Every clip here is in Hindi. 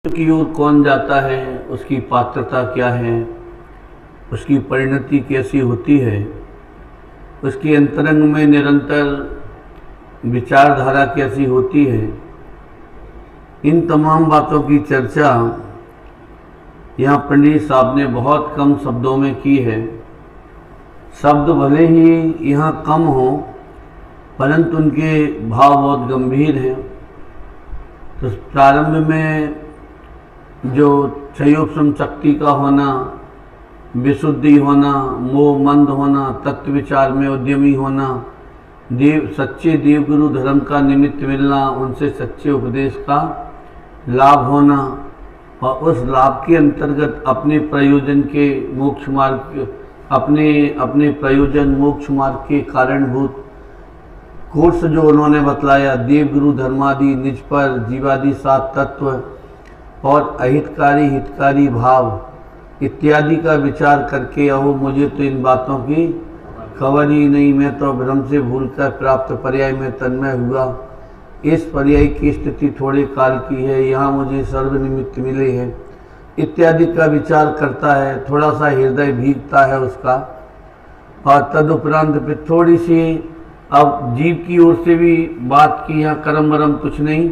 की ओर कौन जाता है, उसकी पात्रता क्या है, उसकी परिणति कैसी होती है, उसके अंतरंग में निरंतर विचारधारा कैसी होती है, इन तमाम बातों की चर्चा यहाँ पंडित साहब ने बहुत कम शब्दों में की है। शब्द भले ही यहाँ कम हो परंतु उनके भाव बहुत गंभीर हैं। तो प्रारंभ में जो क्षयोपशम शक्ति का होना, विशुद्धि होना, मोह मंद होना, तत्व विचार में उद्यमी होना, सच्चे देवगुरु धर्म का निमित्त मिलना, उनसे सच्चे उपदेश का लाभ होना और उस लाभ के अंतर्गत अपने प्रयोजन के मोक्ष मार्ग अपने प्रयोजन मोक्ष मार्ग के कारणभूत कोर्स जो उन्होंने बतलाया, देवगुरु धर्मादि, निज पर जीवादि सात तत्व और अहितकारी हितकारी भाव इत्यादि का विचार करके अहो मुझे तो इन बातों की खबर ही नहीं, मैं तो भ्रम से भूलकर प्राप्त पर्याय में तन्मय हुआ। इस पर्याय की स्थिति थोड़े काल की है, यहाँ मुझे सर्व निमित्त मिले हैं इत्यादि का विचार करता है। थोड़ा सा हृदय भीगता है उसका और तदुपरांत फिर थोड़ी सी अब जीव की ओर से भी बात की, यहाँ कर्म वरम कुछ नहीं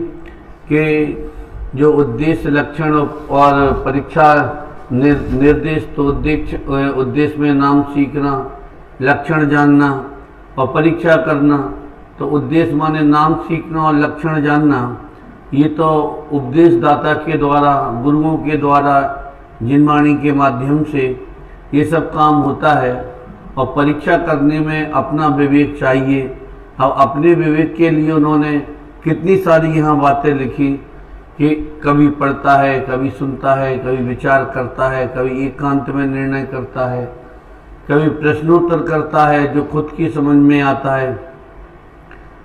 कि जो उद्देश्य लक्षण और परीक्षा निर्देश, तो उद्देश्य में नाम सीखना, लक्षण जानना और परीक्षा करना। तो उद्देश्य माने नाम सीखना और लक्षण जानना, ये तो उपदेश दाता के द्वारा, गुरुओं के द्वारा, जिनवाणी के माध्यम से ये सब काम होता है। और परीक्षा करने में अपना विवेक चाहिए। अब अपने विवेक के लिए उन्होंने कितनी सारी यहाँ बातें लिखी कि कभी पढ़ता है, कभी सुनता है, कभी विचार करता है, कभी एकांत में निर्णय करता है, कभी प्रश्नोत्तर करता है जो खुद की समझ में आता है,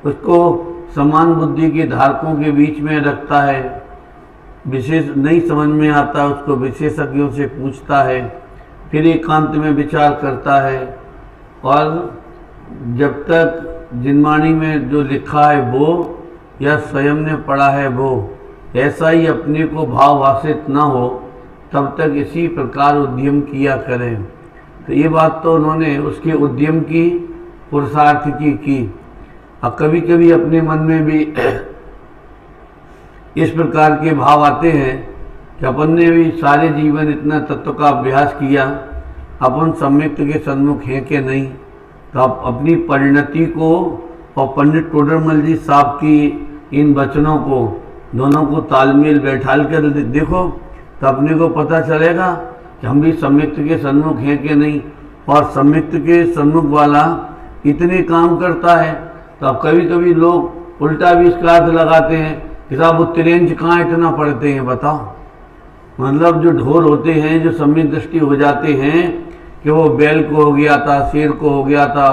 उसको समान बुद्धि के धारकों के बीच में रखता है, विशेष नहीं समझ में आता उसको विशेषज्ञों से पूछता है, फिर एकांत में विचार करता है। और जब तक जिनवाणी में जो लिखा है वो या स्वयं ने पढ़ा है वो ऐसा ही अपने को भाववासित न हो तब तक इसी प्रकार उद्यम किया करें। तो ये बात तो उन्होंने उसके उद्यम की, पुरुषार्थ की। अब कभी कभी अपने मन में भी इस प्रकार के भाव आते हैं कि अपन ने भी सारे जीवन इतना तत्व का अभ्यास किया, अपन सम्यक्त के सन्मुख हैं कि नहीं। तो आप अपनी परिणति को और पंडित टोडरमल जी साहब की इन वचनों को दोनों को तालमेल बैठाल कर देखो तो अपने को पता चलेगा कि हम भी सम्यक्त के सन्मुख हैं कि नहीं। और सम्यक्त के सन्मुख वाला इतने काम करता है तो अब कभी कभी लोग उल्टा भी इसका अर्थ लगाते हैं कि साहब वो तिरेंज कहाँ इतना पढ़ते हैं बताओ। मतलब जो ढोर होते हैं, जो सम्यक दृष्टि हो जाते हैं कि वो बैल को हो गया था, शेर को हो गया था,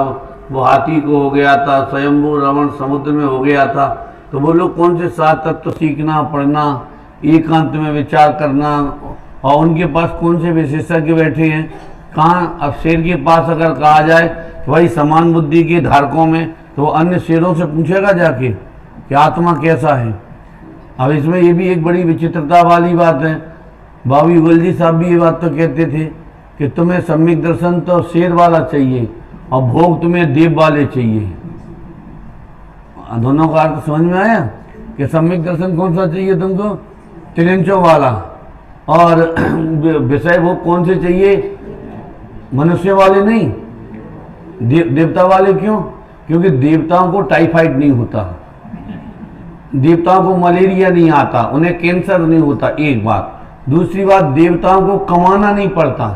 वो हाथी को हो गया था, स्वयंभू रावण समुद्र में हो गया था, तो वो लोग कौन से सात तत्व सीखना, पढ़ना, एकांत में विचार करना, और उनके पास कौन से विशेषज्ञ बैठे हैं कहाँ। अब शेर के पास अगर कहा जाए तो भाई समान बुद्धि के धारकों में, तो अन्य शेरों से पूछेगा जाके कि आत्मा कैसा है। अब इसमें ये भी एक बड़ी विचित्रता वाली बात है। बाबू युगल जी साहब भी ये बात तो कहते थे कि तुम्हें सम्यक दर्शन तो शेर वाला चाहिए और भोग तुम्हें देव वाले चाहिए। दोनों का अर्थ समझ में आया कि सम्यक दर्शन कौन सा चाहिए तुमको, त्रिंचों वाला, और विषय भोग कौन से चाहिए, मनुष्य वाले नहीं, देवता वाले। क्यों? क्योंकि देवताओं को टाइफाइड नहीं होता, देवताओं को मलेरिया नहीं आता, उन्हें कैंसर नहीं होता, एक बात। दूसरी बात, देवताओं को कमाना नहीं पड़ता,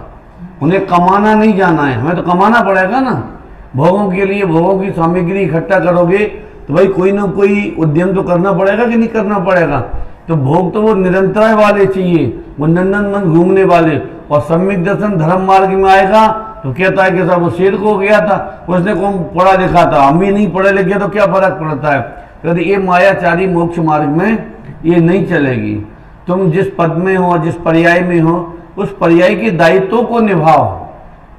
उन्हें कमाना नहीं जाना है, हमें तो कमाना पड़ेगा ना। भोगों के लिए भोगों की सामग्री इकट्ठा करोगे तो भाई कोई ना कोई उद्यम तो करना पड़ेगा कि नहीं करना पड़ेगा। तो भोग तो वो निरंतर वाले चाहिए, वो नंदन घूमने वाले। और सम्यक दर्शन धर्म मार्ग में आएगा तो कहता है कि साहब वो शेर को हो गया था, उसने कौन पढ़ा लिखा था, हम भी नहीं पढ़े लिखे तो क्या फर्क पड़ता है। तो ये मायाचारी मोक्ष मार्ग में ये नहीं चलेगी। तुम जिस पद में हो, जिस पर्याय में हो, उस पर्याय के दायित्वों को निभाओ,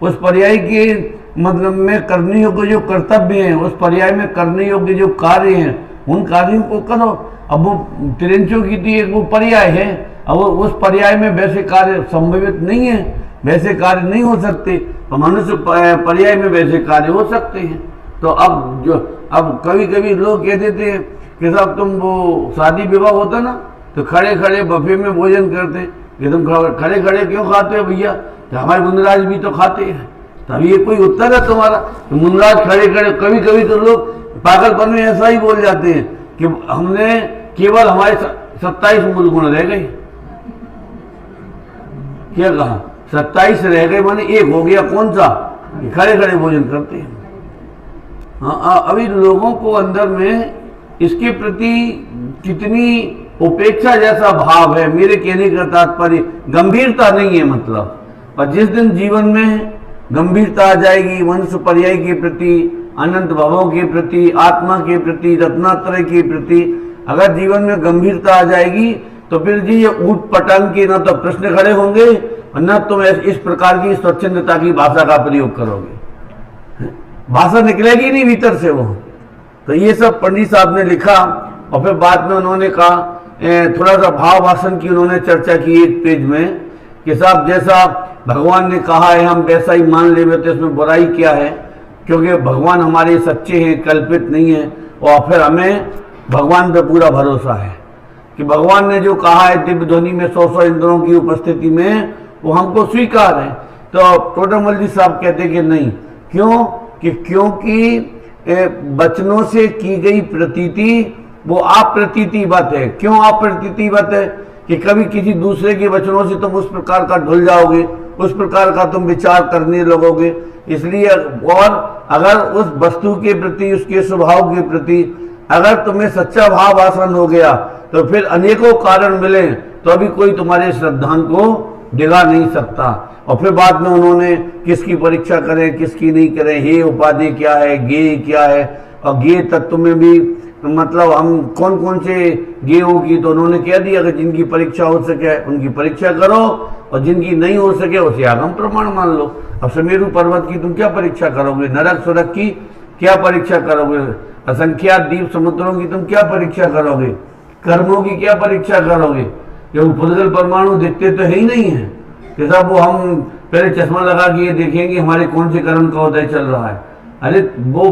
उस पर्याय के मतलब में करने योग्य जो कर्तव्य हैं, उस पर्याय में करने योग्य जो कार्य हैं, उन कार्यों को करो। अब वो तिरंचों की थी एक वो पर्याय है, अब उस पर्याय में वैसे कार्य संभवित नहीं है, वैसे कार्य नहीं हो सकते, तो मनुष्य पर्याय में वैसे कार्य हो सकते हैं। तो अब कभी कभी लोग कह देते हैं कि साहब तुम वो शादी विवाह होता ना तो खड़े खड़े बफे में भोजन करते, कि तुम खड़े खड़े क्यों खाते हो भैया, तो हमारे मुनराज भी तो खाते हैं। तब ये कोई उत्तर है तुम्हारा? तो मुनराज खड़े खड़े, कभी कभी तो लोग पागलपन में ऐसा ही बोल जाते हैं कि हमने केवल हमारे 27 मूल गुण रह गए। क्या कहा? 27 रह गए माने एक हो गया, कौन सा? खड़े खड़े भोजन करते हैं। हाँ, अभी लोगों को अंदर में इसके प्रति कितनी उपेक्षा जैसा भाव है, मेरे कहने का तात्पर्य गंभीरता नहीं है मतलब। और जिस दिन जीवन में गंभीरता आ जाएगी मनुष्य पर्याय के प्रति, अनंत भावों के प्रति, आत्मा के प्रति, रत्नात्रय के प्रति, अगर जीवन में गंभीरता आ जाएगी तो फिर जी ये ऊट पटांग के न तो प्रश्न खड़े होंगे और न तुम इस प्रकार की स्वच्छंदता की भाषा का प्रयोग करोगे, भाषा निकलेगी नहीं भीतर से वो। तो ये सब पंडित साहब ने लिखा और फिर बाद में उन्होंने कहा, थोड़ा सा भाव भाषण की उन्होंने चर्चा की एक पेज में कि साहब जैसा भगवान ने कहा है हम वैसा ही मान ले, तो इसमें बुराई क्या है, क्योंकि भगवान हमारे सच्चे हैं, कल्पित नहीं है। और फिर हमें भगवान पर पूरा भरोसा है कि भगवान ने जो कहा है दिव्य ध्वनि में 100 इंद्रों की उपस्थिति में, वो हमको स्वीकार है। तो टोडरमल जी साहब कहते कि नहीं, क्यों? कि क्योंकि वचनों से की गई प्रतीति वो अप्रतीतिवत है। क्यों अप्रतीतिवत है? कि कभी किसी दूसरे के वचनों से तुम उस प्रकार का ढुल जाओगे, उस प्रकार का तुम विचार करने लगोगे। इसलिए और अगर उस वस्तु के प्रति, उसके स्वभाव के प्रति अगर तुम्हें सच्चा भाव आसन हो गया तो फिर अनेकों कारण मिले तो अभी कोई तुम्हारे श्रद्धान को डिगा नहीं सकता। और फिर बाद में उन्होंने किसकी परीक्षा करें किसकी नहीं करें, हे उपाधि क्या है, गे क्या है, और गे तत्व में भी मतलब हम कौन कौन से गे होगी, तो उन्होंने कह दिया कि जिनकी परीक्षा हो सके उनकी परीक्षा करो और जिनकी नहीं हो सके उसे आगम प्रमाण मान लो। अब सुमेरु पर्वत की तुम क्या परीक्षा करोगे, नरक सुरक की क्या परीक्षा करोगे, असंख्यात द्वीप समुद्रों की तुम क्या परीक्षा करोगे, कर्मों की क्या परीक्षा करोगे? ये उपद्गल परमाणु दिखते तो है ही नहीं है कि साहब वो हम पहले चश्मा लगा के ये देखेंगे हमारे कौन से कर्म का उदय चल रहा है। अरे वो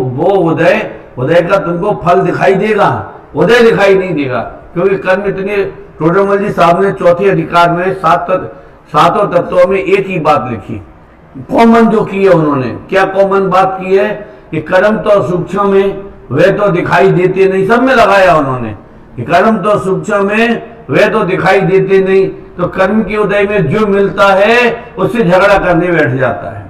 उदय का तुमको फल दिखाई देगा, उदय दिखाई नहीं देगा, क्योंकि कर्म इतने। टोडरमल जी साहब ने चौथे अधिकार में सातों तत्वों में एक ही बात लिखी, कॉमन जो की है उन्होंने। क्या कॉमन बात की है? कि कर्म तो सूक्ष्म में वे तो दिखाई देते नहीं, सब में लगाया उन्होंने कि कर्म तो सूक्ष्म में वे तो दिखाई देते नहीं। तो कर्म के उदय में जो मिलता है उससे झगड़ा करने बैठ जाता है।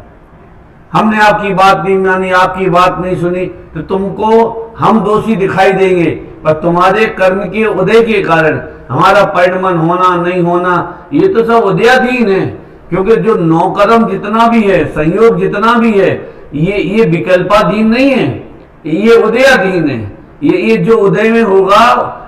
हमने आपकी बात नहीं मानी, आपकी बात नहीं सुनी, तो तुमको हम दोषी दिखाई देंगे, पर तुम्हारे कर्म के उदय के कारण हमारा परिणमन होना नहीं होना ये तो सब उदयाधीन है। क्योंकि जो नौकर्म जितना भी है, संयोग जितना भी है, ये विकल्पाधीन नहीं है, ये उदयाधीन है। ये जो उदय में होगा।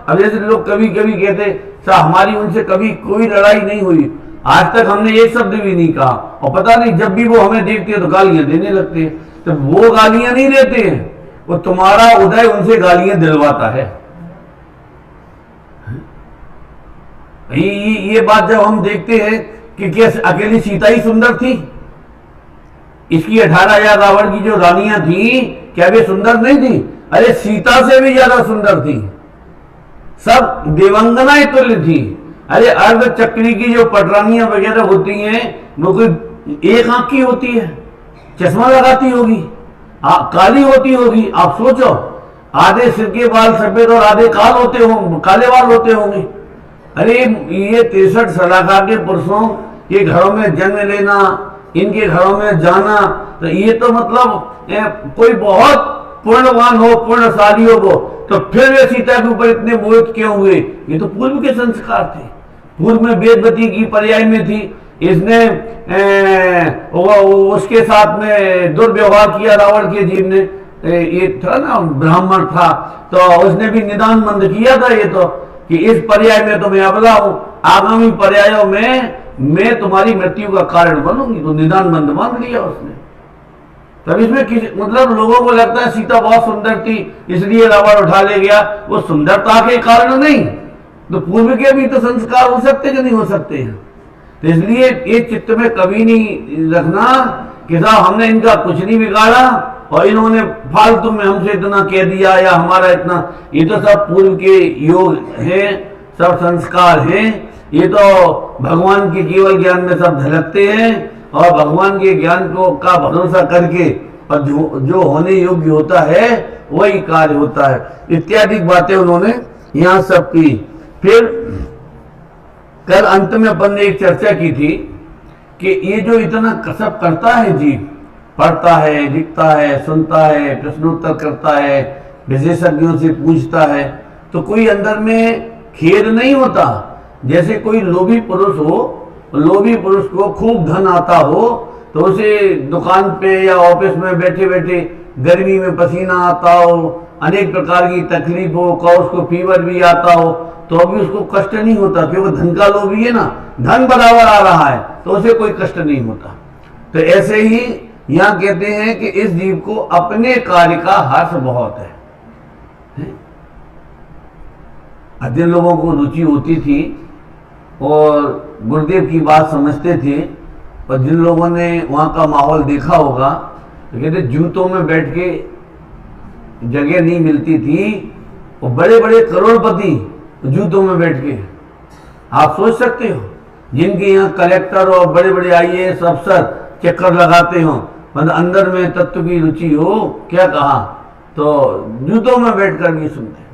अब जैसे लोग कभी कभी कहते साहब हमारी उनसे कभी कोई लड़ाई नहीं हुई, आज तक हमने एक शब्द भी नहीं कहा, और पता नहीं जब भी वो हमें देखते हैं तो गालियां देने लगते हैं। तो वो गालियां नहीं देते हैं, वो तुम्हारा उदय उनसे गालियां दिलवाता है। ये बात जब हम देखते हैं कि क्या अकेली सीता ही सुंदर थी, इसकी 18,000 रावण की जो रानियां थी क्या वे सुंदर नहीं थी? अरे सीता से भी ज्यादा सुंदर थी, सब देवंगनाएं तुल्य थी। अरे अर्ध चक्री की जो पटरानियां वगैरह होती हैं वो कोई एक आंख की होती है, चश्मा लगाती होगी, काली होती होगी। आप सोचो, आधे सिर के बाल सफेद और आधे काले बाल होते होंगे। अरे ये 63 सलाखा के पुरुषों के घरों में जन्म लेना, इनके घरों में जाना, तो ये तो मतलब कोई बहुत पूर्णवान हो, पूर्णशाली हो वो, तो फिर वे सीता के ऊपर इतने मोहित क्यों हुए? ये तो पूर्व के संस्कार थे। पूर्व में वेदवती की पर्याय में थी, इसने उसके साथ में दुर्व्यवहार किया रावण के जीव ने। ये था ना, ब्राह्मण था, तो उसने भी निदान मंद किया था ये तो, कि इस पर्याय में तो मैं अबला हूं, आगामी पर्यायों में मैं तुम्हारी मृत्यु का कारण बनूंगी। तो निदान मंद मान लिया उसने। तब इसमें मतलब लोगों को लगता है सीता बहुत सुंदर थी इसलिए रावण उठा ले गया, वो सुंदरता के कारण नहीं, तो पूर्व के भी तो संस्कार हो सकते कि नहीं हो सकते हैं। तो इसलिए ये चित्त में कभी नहीं रखना कि साहब हमने इनका कुछ नहीं बिगाड़ा और इन्होंने फालतू में हमसे इतना कह दिया या हमारा इतना, ये तो सब पूर्व के योग हैं, सब संस्कार हैं, ये तो भगवान के केवल ज्ञान में सब झलकते हैं और भगवान के ज्ञान को का भरोसा करके और जो होने योग्य होता है वही कार्य होता है, इत्यादि बातें उन्होंने यहाँ सब की। फिर कल अंत में अपन ने एक चर्चा की थी कि ये जो इतना कसब करता है जीव, पढ़ता है, लिखता है, सुनता है, प्रश्नोत्तर करता है, विशेषज्ञों से पूछता है, तो कोई अंदर में खेद नहीं होता। जैसे कोई लोभी पुरुष हो, लोभी पुरुष को खूब धन आता हो तो उसे दुकान पे या ऑफिस में बैठे बैठे गर्मी में पसीना आता हो, अनेक प्रकार की तकलीफ हो, उसको फीवर भी आता हो, तो अभी उसको कष्ट नहीं होता क्योंकि धन का लोभी है ना, धन बराबर आ रहा है तो उसे कोई कष्ट नहीं होता। तो ऐसे ही यहाँ कहते हैं कि इस जीव को अपने कार्य का हर्ष बहुत है। जिन लोगों को रुचि होती थी और गुरुदेव की बात समझते थे, और जिन लोगों ने वहाँ का माहौल देखा होगा, तो कहते जूतों में बैठ के जगह नहीं मिलती थी, और बड़े बड़े करोड़पति जूतों में बैठ के, आप सोच सकते हो जिनके यहाँ कलेक्टर और बड़े बड़े आईएएस अफसर चक्कर लगाते हो, मतलब अंदर में तत्व की रुचि हो, क्या कहा, तो जूतों में बैठकर भी सुनते।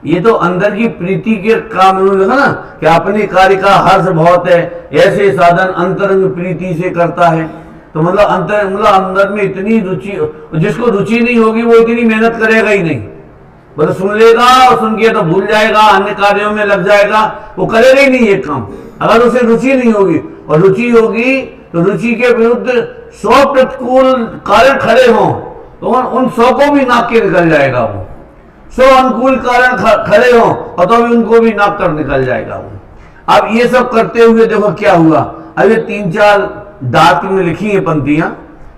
ये तो अंदर की प्रीति के काम उन्होंने लिखा ना कि अपने कार्य का हर्ष बहुत है, ऐसे साधन अंतरंग प्रीति से करता है। तो मतलब अंदर में इतनी रुचि, जिसको रुचि नहीं होगी वो इतनी मेहनत करेगा ही नहीं, मतलब सुन लेगा और सुन के तो भूल जाएगा, अन्य कार्यों में लग जाएगा, वो करेगा ही नहीं ये काम। अगर उसे रुचि नहीं होगी, और रुचि होगी तो रुचि के विरुद्ध 100 प्रतिकूल कारण खड़े हों तो उन 100 को भी नाप के निकल जाएगा वो, 100 अनुकूल कारण खड़े हों और तो भी उनको भी नाप कर निकल जाएगा वो। अब ये सब करते हुए देखो क्या हुआ। अब ये 3-4 डाक में लिखी है पंक्तियां,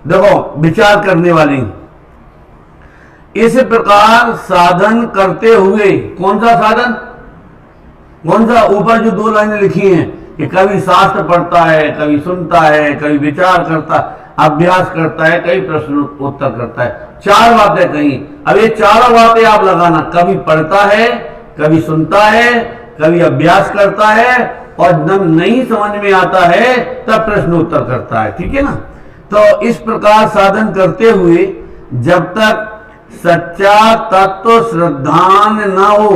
देखो विचार करने वाली। इस प्रकार साधन करते हुए, कौन सा साधन, कौन सा, ऊपर जो 2 लाइनें लिखी हैं कि कभी शास्त्र पढ़ता है, कभी सुनता है, कभी विचार करता है, अभ्यास करता है, कभी प्रश्न उत्तर करता है, 4 बातें कही। अब ये 4 बातें आप लगाना, कभी पढ़ता है, कभी सुनता है, कभी अभ्यास करता है, और जब नहीं समझ में आता है तब प्रश्न उत्तर करता है, ठीक है ना। तो इस प्रकार साधन करते हुए जब तक सच्चा तत्व श्रद्धान न हो,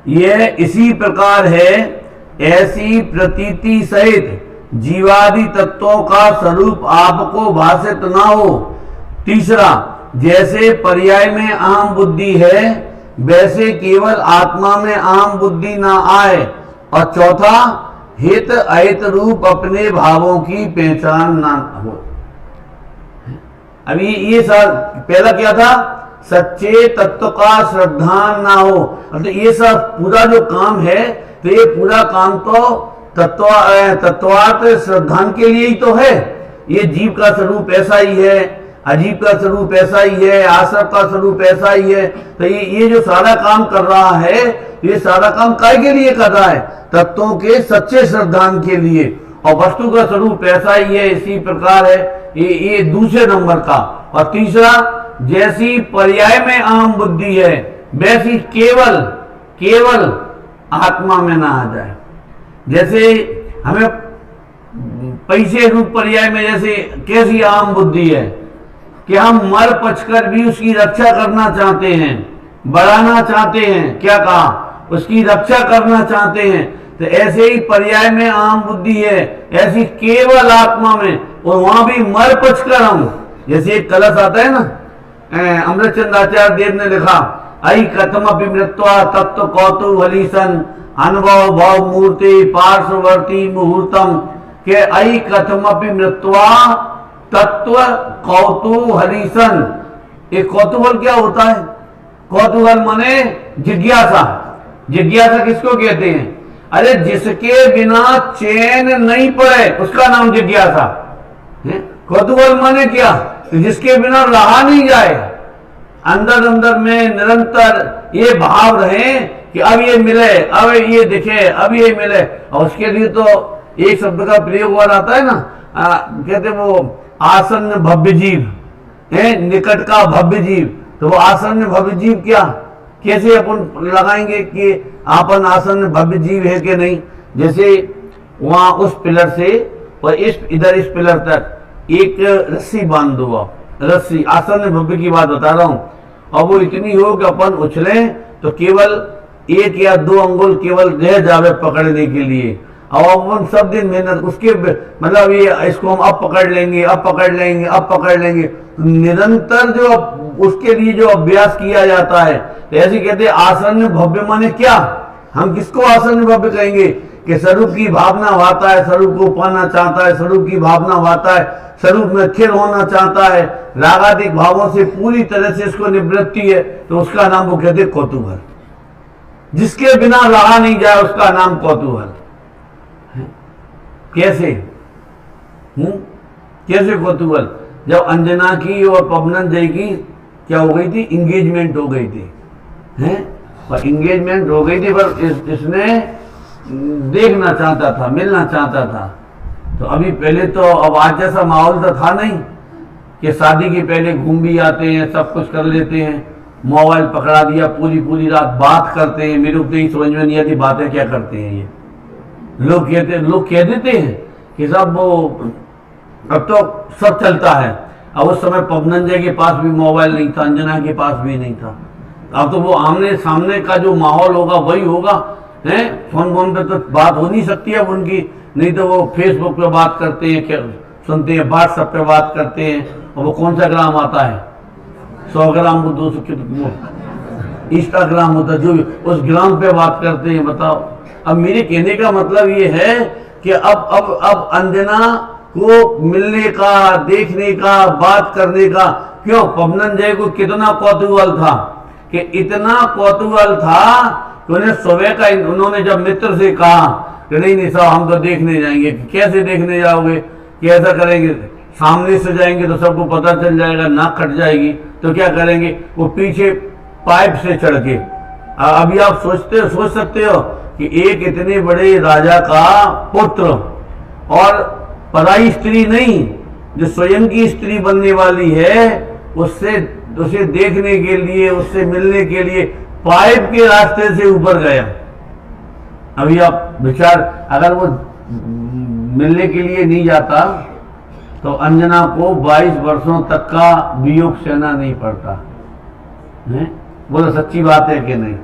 यह इसी प्रकार है, ऐसी प्रतीति सहित जीवादि तत्वों का स्वरूप आपको भाषित न हो। तीसरा, जैसे पर्याय में अहम बुद्धि है वैसे केवल आत्मा में अहम बुद्धि ना आए। और चौथा, हित अहित रूप अपने भावों की पहचान ना हो। अभी ये सब पहला क्या था, सच्चे तत्व का श्रद्धान ना हो। तो ये सब पूरा जो काम है, तो ये पूरा काम तो तत्वार्थ श्रद्धान के लिए ही तो है। ये जीव का स्वरूप ऐसा ही है, अजीब का स्वरूप ऐसा ही है, आश्रम का स्वरूप ऐसा ही है। तो ये जो सारा काम कर रहा है, ये सारा काम काय के लिए कर रहा है, तत्वों के सच्चे श्रद्धान के लिए। और वस्तु का स्वरूप ऐसा ही है, इसी प्रकार है, ये दूसरे नंबर का। और तीसरा, जैसी पर्याय में अहम बुद्धि है वैसी केवल आत्मा में ना आ जाए। जैसे हमें पैसे रूप पर्याय में जैसे कैसी अहम बुद्धि है कि हम मर पचकर भी उसकी रक्षा करना चाहते हैं, बढ़ाना चाहते हैं, क्या कहा, उसकी रक्षा करना चाहते हैं। तो ऐसे ही पर्याय में अहम बुद्धि है, ऐसी केवल आत्मा में, और वहां भी मर पचकर हम, जैसे एक कलश आता है ना, अमृतचंद आचार्य देव ने लिखा, आई कथम अभिमृत्वा तत्व कौतूहली सन अनुभव भाव मूर्ति पार्श्ववर्ती मुहूर्तम, के आई कथम अभिमृत्वा तत्व कौतूहली सन। ये कौतूहल क्या होता है, कौतूहल माने जिज्ञासा। जिज्ञासा किसको कहते हैं, अरे जिसके बिना चैन नहीं पड़े उसका नाम जिज्ञासा है। कौतूहल माने क्या? जिसके बिना रहा नहीं जाए। अंदर अंदर में निरंतर ये भाव रहे कि अब ये मिले, अब ये दिखे, अब ये मिले। और उसके लिए तो एक शब्द का प्रयोग और आता है ना, कहते वो आसन्न भव्य जीव है, निकट का भव्य जीव। तो वो आसन्न भव्य जीव क्या, कैसे अपन लगाएंगे कि आपन आसन्न भव्य जीव है कि नहीं? जैसे वहां उस पिलर से और इधर इस पिलर तक एक रस्सी बांध दो आप, रस्सी, आसन्न भव्य की बात बता रहा हूं। और वो इतनी हो कि अपन उछलें तो केवल 1 या 2 अंगुल केवल रह जावे पकड़ने के लिए। और अपन सब दिन मेहनत उसके, मतलब ये इसको हम अब पकड़ लेंगे, अब पकड़ लेंगे, अब पकड़ लेंगे। निरंतर जो उसके लिए जो अभ्यास किया जाता है, तो ऐसे कहते हैं आसन्न भव्य माने क्या? हम किसको आसन्न भव्य कहेंगे? कि स्वरूप की भावना वाता है, स्वरूप को पाना चाहता है, स्वरूप की भावना वाता है, स्वरूप में स्थिर होना चाहता है, रागादिक भावों से पूरी तरह से इसको निवृत्ति है, तो उसका नाम वो कहते हैं कौतूहल। जिसके बिना रहा नहीं जाए उसका नाम कौतूहल। कैसे? कैसे कौतूहल? जब अंजना की और पवनंजय की क्या हो गई थी? इंगेजमेंट हो गई थी, हैं? और इंगेजमेंट हो गई थी, पर इसने देखना चाहता था, मिलना चाहता था। तो अभी पहले तो, अब आज जैसा माहौल तो था नहीं कि शादी के पहले घूम भी आते हैं, सब कुछ कर लेते हैं, मोबाइल पकड़ा दिया, पूरी रात बात करते हैं। मेरे को तो यही समझ में नहीं आती बातें क्या करते हैं ये लोग। लोग कह देते हैं कि सब वो अब तो सब चलता है। अब उस समय पवनंजय के पास भी मोबाइल नहीं था, अंजना के पास भी नहीं था। अब तो वो आमने सामने का जो माहौल होगा वही होगा, है? फोन पे तो बात हो नहीं सकती है उनकी, नहीं तो वो फेसबुक पे बात करते हैं, क्या सुनते हैं, व्हाट्सएप पे बात करते हैं। और वो कौन सा ग्राम आता है? 100 ग्राम, वो 200 किलो इंस्टाग्राम होता है, जो उस ग्राम पे बात करते हैं। बताओ। अब मेरे कहने का मतलब ये है कि अब अंजना को मिलने का, देखने का, बात करने का, क्यों? पवनंजय को कितना कौतूहल था, कि इतना कौतूहल था कि उन्हें सुबह का, उन्होंने जब मित्र से कहा कि नहीं साहब हम तो देखने जाएंगे। कैसे देखने जाओगे? कि ऐसा करेंगे, सामने से जाएंगे तो सबको पता चल जाएगा, नाक कट जाएगी। तो क्या करेंगे? वो पीछे पाइप से चढ़ के। अभी आप सोच सकते हो कि एक इतने बड़े राजा का पुत्र और पराई स्त्री नहीं, जो स्वयं की स्त्री बनने वाली है, उसे देखने के लिए, उससे मिलने के लिए पाइप के रास्ते से ऊपर गया। अभी आप विचार, अगर वो मिलने के लिए नहीं जाता तो अंजना को 22 वर्षों तक का वियोग सहना नहीं पड़ता। बोलो सच्ची बात है कि नहीं?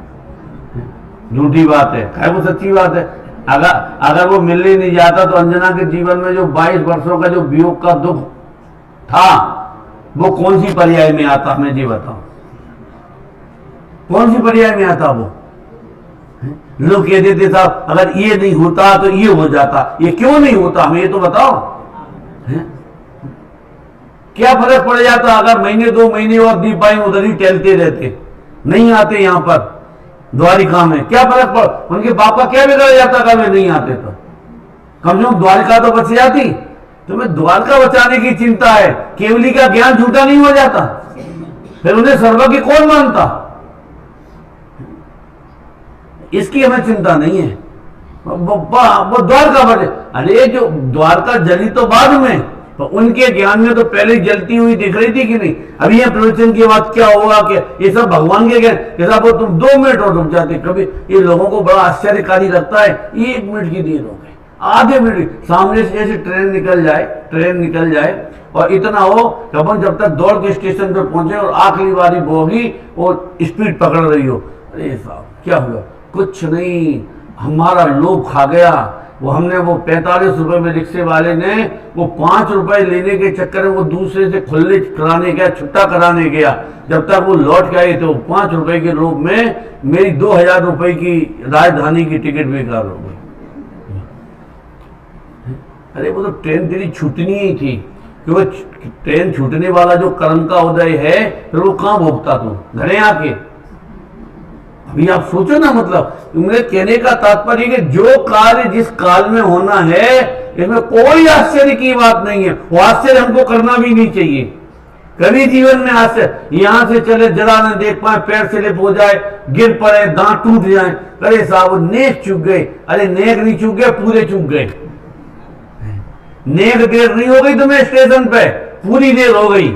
झूठी बात है? क्या वो सच्ची बात है? अगर वो मिलने नहीं जाता तो अंजना के जीवन में जो 22 वर्षों का जो वियोग का दुख था, वो कौन सी पर्याय में आता? हमें जी बताओ, कौन सी पर्याय में आता वो? लोग कह देते साहब अगर ये नहीं होता तो ये हो जाता। ये क्यों नहीं होता? हमें ये तो बताओ। क्या फर्क पड़ जाता अगर महीने 2 महीने और दीपाई उधर ही टहलते रहते, नहीं आते यहां पर द्वारिका में? क्या फर्क पड़? उनके बाप का क्या बिगड़ जाता अगर वे नहीं आते तो? कम से कम द्वारिका तो बच जाती। तुम्हें द्वारका बचाने की चिंता है, केवली का ज्ञान झूठा नहीं हो जाता? फिर उन्हें सर्वज्ञ कौन मानता? इसकी हमें चिंता नहीं है। वो द्वारका बचे। अरे जो द्वारका जली तो बाद में, तो उनके ज्ञान में तो पहले जलती हुई दिख रही थी कि नहीं? अभी यह प्रवचन के बाद क्या होगा कि ये सब भगवान के ज्ञान, जैसा वो तुम 2 मिनट और रुक जाते। कभी ये लोगों को बड़ा आश्चर्यकारी लगता है, 1 मिनट की देर हो गई, आधे मिनट, सामने से ऐसे ट्रेन निकल जाए और इतना हो कि अपन जब तक दौड़ के स्टेशन पर पहुंचे और आखिरी बारी बोगी और स्पीड पकड़ रही हो। अरे साहब क्या हुआ? कुछ नहीं, हमारा लोभ खा गया। वो हमने वो 45 रुपए में रिक्शे वाले ने वो 5 रुपए लेने के चक्कर में वो दूसरे से खुले कराने गया, छुट्टा कराने गया। जब तक वो लौट के आए तो 5 रुपए के लोभ में मेरी 2000 रुपए की राजधानी की टिकट बेकार हो गई। अरे वो तो ट्रेन तेरी छूटनी ही थी, क्योंकि ट्रेन छूटने वाला जो कर्म का उदय है, फिर वो कहां भोगता तू? घरे आके। अभी आप सोचो ना, मतलब मेरे कहने का तात्पर्य कि जो कार्य जिस काल में होना है इसमें कोई आश्चर्य की बात नहीं है। वो आश्चर्य हमको करना भी नहीं चाहिए। कभी जीवन में आश्चर्य, यहां से चले जरा न देख पाए, पैर स्लिप हो जाए, गिर पड़े, दांत टूट जाए, अरे साहब नेक चुक गए। अरे नेक नहीं चुक गए, पूरे चुक गए। नेक देर नहीं हो गई तुम्हें स्टेशन पे, पूरी देर हो गई।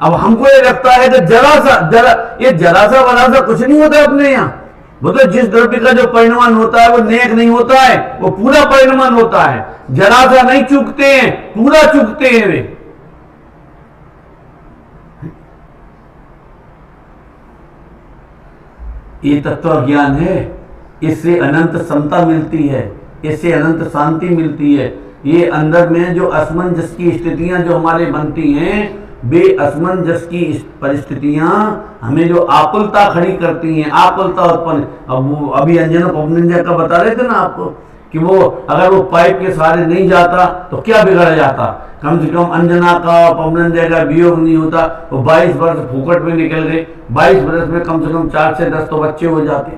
अब हमको ये लगता है कि जरा सा बड़ा सा कुछ नहीं होता अपने यहाँ। वो तो जिस द्रव्य का जो परिणाम होता है वो नेक नहीं होता है, वो पूरा परिणाम होता है। जरा सा नहीं चूकते हैं, पूरा चूकते हैं वे। ये तत्व ज्ञान है, इससे अनंत समता मिलती है, इससे अनंत शांति मिलती है। ये अंदर में जो असमंजस की स्थितियां जो हमारे बनती हैं, वे असमंजस की परिस्थितियां हमें जो आकुलता खड़ी करती हैं, आकुलता उत्पन्न। अब अभी अंजना पवनंजा का बता रहे थे ना आपको कि वो अगर वो पाइप के सहारे नहीं जाता तो क्या बिगड़ जाता। कम से कम अंजना का पवनंजा का वियोग नहीं होता। वो 22 वर्ष फूकट में निकल गए। 22 वर्ष में कम से कम 4 से 10 तो बच्चे हो जाते।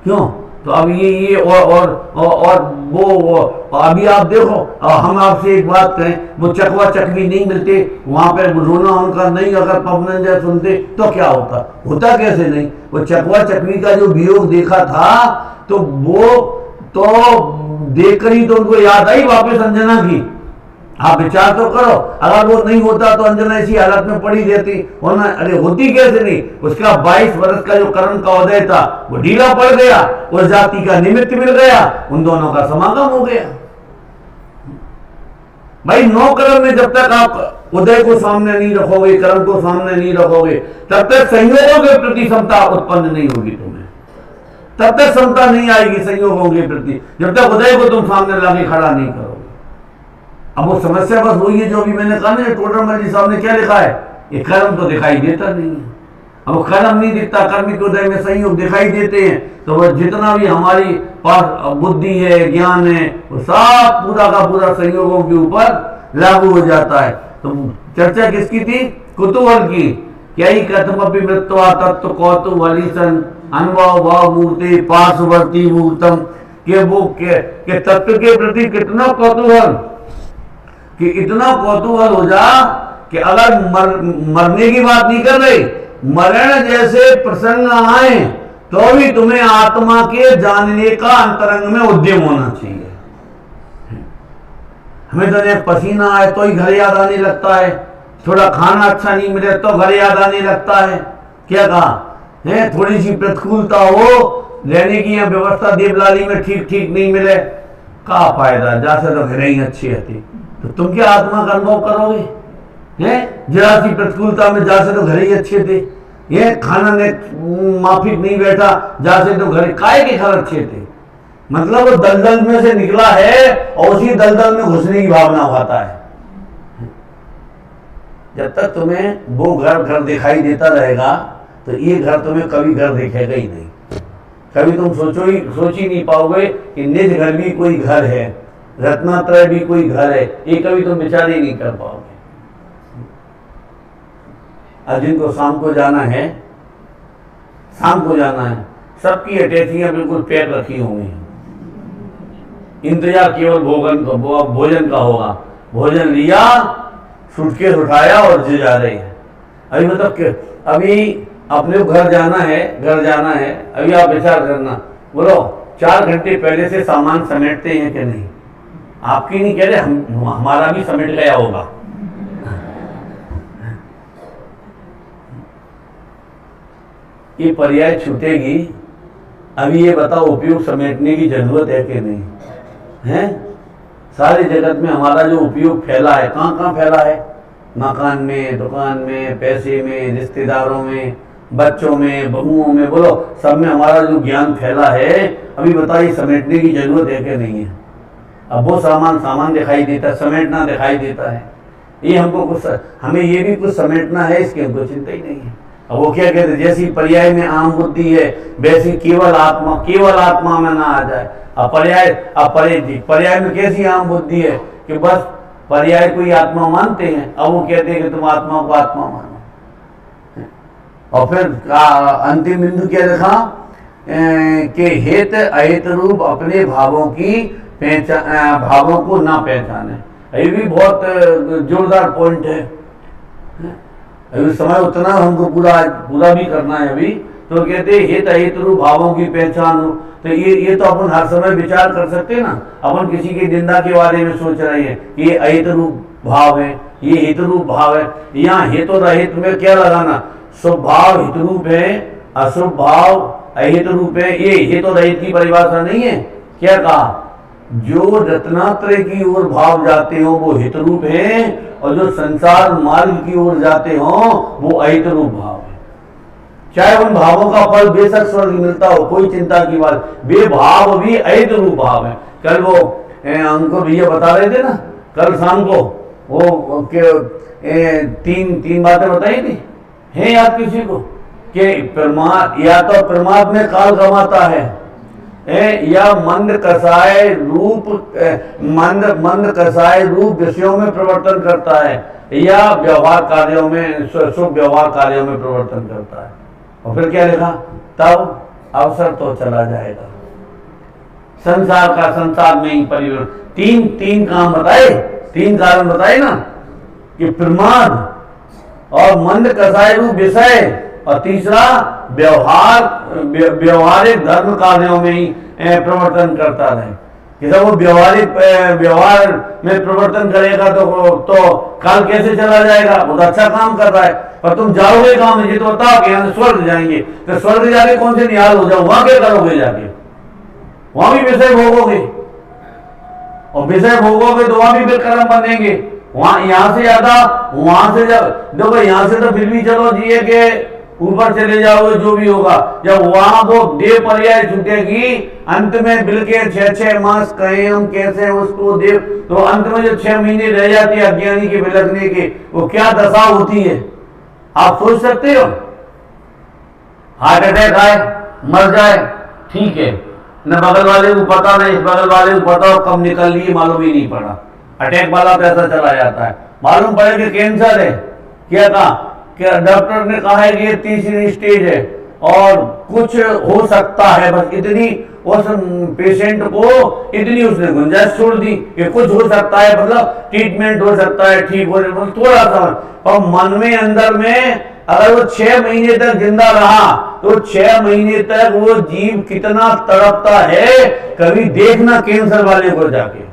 क्यों? तो अब ये और वो अभी आप देखो, हम आपसे एक बात करें, वो चकवा चकवी नहीं मिलते वहां पे, रोना उनका नहीं अगर पवनंजा सुनते तो क्या होता कैसे नहीं। वो चकवा चकवी का जो वियोग देखा था तो वो तो देखकर ही तो उनको याद आई वापस अंजना की। आप विचार तो करो, अगर वो नहीं होता तो अंजना ऐसी हालत में पड़ी रहती, वरना अरे होती कैसे नहीं। उसका 22 वर्ष का जो कर्म का उदय था वो ढीला पड़ गया, उस जाति का निमित्त मिल गया, उन दोनों का समागम हो गया। भाई 9 कर्म में जब तक आप उदय को सामने नहीं रखोगे, कर्म को सामने नहीं रखोगे, तब तक संयोगों के प्रति समता उत्पन्न नहीं होगी तुम्हें। तब तक समता नहीं आएगी संयोगों के प्रति, जब तक उदय को तुम सामने लाके खड़ा नहीं करोगे। अब वो समस्या बस वही है जो अभी मैंने कहा ना, टोटल मर्जी साहब ने क्या लिखा है, ये कर्म तो दिखाई देता नहीं है। अब वो कर्म नहीं दिखता, कर्म के उदय में संयोग दिखाई देते हैं, तो वह जितना भी हमारी पास बुद्धि है, ज्ञान है, वो सब पूरा का पूरा संयोगों के ऊपर लागू हो जाता है। तो चर्चा किसकी थी? कुतूहल की। क्या ही कथमपि मृत्वा तत्व कौतूहलीसन अनुभव भाव मूर्ति पार्श्ववर्ती मूर्तम, के वो के तत्व के प्रति कितना कौतूहल, कि इतना कौतूहल हो जा कि अगर मरने की बात नहीं कर रहे, मरण जैसे प्रसंग आए तो भी तुम्हें आत्मा के जानने का अंतरंग में उद्यम होना चाहिए। हमें तो एक पसीना आए तो ही घर याद आने लगता है, थोड़ा खाना अच्छा नहीं मिले तो घर याद आने लगता है। क्या कहा है, थोड़ी सी प्रतिकूलता हो, रहने की यहाँ व्यवस्था देवलाली में ठीक नहीं मिले, का फायदा, जैसे तो घर ही अच्छी रहती। तो तुम क्या आत्मा का अनुभव करोगे? जरा सी प्रतिकूलता में जैसे तो घर ही अच्छे थे, ये खाना ने माफिक नहीं बैठा, जैसे तो घर काय के घर अच्छे थे। मतलब वो दलदल में से निकला है और उसी दलदल में घुसने की भावना होता है। जब तक तुम्हें वो घर दिखाई देता रहेगा तो ये घर तुम्हें कभी घर दिखेगा ही नहीं। कभी तुम सोच ही नहीं पाओगे कि निज घर भी कोई घर है, रत्नात्रय भी कोई घर है, ये कभी तुम विचार ही नहीं कर पाओगे। आज जिनको शाम को जाना है, सबकी अटैचियां बिल्कुल पैक रखी होंगी, इंतजार केवल भोजन का होगा। भोजन लिया, सूटकेस उठाया और जा रहे हैं। अभी मतलब कि अभी अपने घर जाना है, अभी आप विचार करना, बोलो 4 घंटे पहले से सामान समेटते हैं कि नहीं? आपकी नहीं कह रहे, हमारा भी समेट गया होगा। ये पर्याय छूटेगी। अभी ये बताओ, उपयोग समेटने की जरूरत है कि नहीं है? सारे जगत में हमारा जो उपयोग फैला है, कहाँ फैला है? मकान में, दुकान में, पैसे में, रिश्तेदारों में, बच्चों में, बहुओं में, बोलो सब में हमारा जो ज्ञान फैला है, अभी बताइए समेटने की जरूरत है कि नहीं है? अब वो सामान दिखाई देता है, समेटना दिखाई देता है। ये हमको हमें ये भी कुछ समेटना है, इसकी हमको चिंता ही नहीं है। अब वो क्या कहते हैं, जैसी पर्याय में आम बुद्धि है वैसी केवल आत्मा में ना आ जाए। अब पर्याय में कैसी आम बुद्धि है कि बस पर्याय को ही आत्मा मानते हैं। अब वो कहते हैं कि तुम आत्मा को आत्मा मानो। और फिर अंतिम बिंदु क्या लिखा कि हेत अहित रूप अपने भावों की भावों को ना पहचाने। ये भी बहुत जोरदार पॉइंट है। अभी समय उतना हमको पूरा भी करना है अभी। तो कहते हित अहित रूप भावों की पहचान हो, तो ये तो अपन हर समय विचार कर सकते हैं ना। अपन किसी की निंदा के बारे में सोच रहे हैं, ये अहित रूप भाव है, ये हित रूप भाव है। यहाँ हित और अहित में क्या लगाना, शुभ भाव हित रूप है, अशुभ भाव अहित रूप है। ये हित और अहित की परिभाषा नहीं है। क्या कहा, जो रत्नात्रय की ओर भाव जाते हो वो हित रूप है, और जो संसार मार्ग की ओर जाते हो वो अहित रूप भाव है। चाहे उन भावों का फल बेशक स्वर्ग मिलता हो, कोई चिंता की बात, वे भाव भी अहित रूप भाव है। कल वो हमको भैया बता रहे थे ना, कल शाम को वो तीन बातें बताई थी, है याद किसी को, कि या तो प्रमाद में काल कमाता है, या मंद कसाय रूप विषयों में प्रवर्तन करता है, या व्यवहार कार्यों में शुभ व्यवहार कार्यों में प्रवर्तन करता है। और फिर क्या लिखा, तब अवसर तो चला जाएगा संसार का, संसार में ही परिवर्तन। तीन काम बताए, तीन कारण बताए ना, कि प्रमाद और मंद कसाय रूप विषय, और तीसरा व्यवहारिक धर्म कार्यों में ही प्रवर्तन करता रहे। कि जब वो व्यवहार में प्रवर्तन करेगा तो काल कैसे चला जाएगा। बहुत अच्छा काम कर रहा है, पर तुम जाओगे कहाँ में, ये तो बताओ कि हम स्वर्ग जाएंगे, तो स्वर्ग जाके कौन से निहाल हो जाओ, वहां क्या करोगे जाके, वहां भी विषय भोगोगे, और विषय भोगोगे तो वहां भी फिर कर्म बनेंगे। वहां यहाँ से ज्यादा, वहां से देखो यहाँ से तो फिर भी चलो जिए के ऊपर चले जाओगे, जो भी होगा। जब वहां वो देव पर्याय छूटेगी, अंत में बिल के 6 मास कहे हम कैसे उसको देव, तो अंत में जो 6 महीने रह जाती है अज्ञानी के बिलकने के, वो क्या दशा होती है आप सोच सकते हो। हार्ट अटैक आए, मर जाए, ठीक है, न बगल वाले को पता, न इस बगल वाले को पता, और कब निकल लिए मालूम ही नहीं पड़ा। अटैक वाला पैसा चला जाता है, मालूम पड़े कि कैंसर है, क्या कहा, क्या डॉक्टर ने कहा है कि ये 3री स्टेज है और कुछ हो सकता है, बस इतनी उस पेशेंट को इतनी उसने गुंजाइश छोड़ दी कि कुछ हो सकता है, मतलब ट्रीटमेंट हो सकता है, ठीक हो जाए, थोड़ा सा। और मन में अंदर में अगर वो 6 महीने तक जिंदा रहा, तो 6 महीने तक वो जीव कितना तड़पता है, कभी देखना कैंसर वाले को जाके।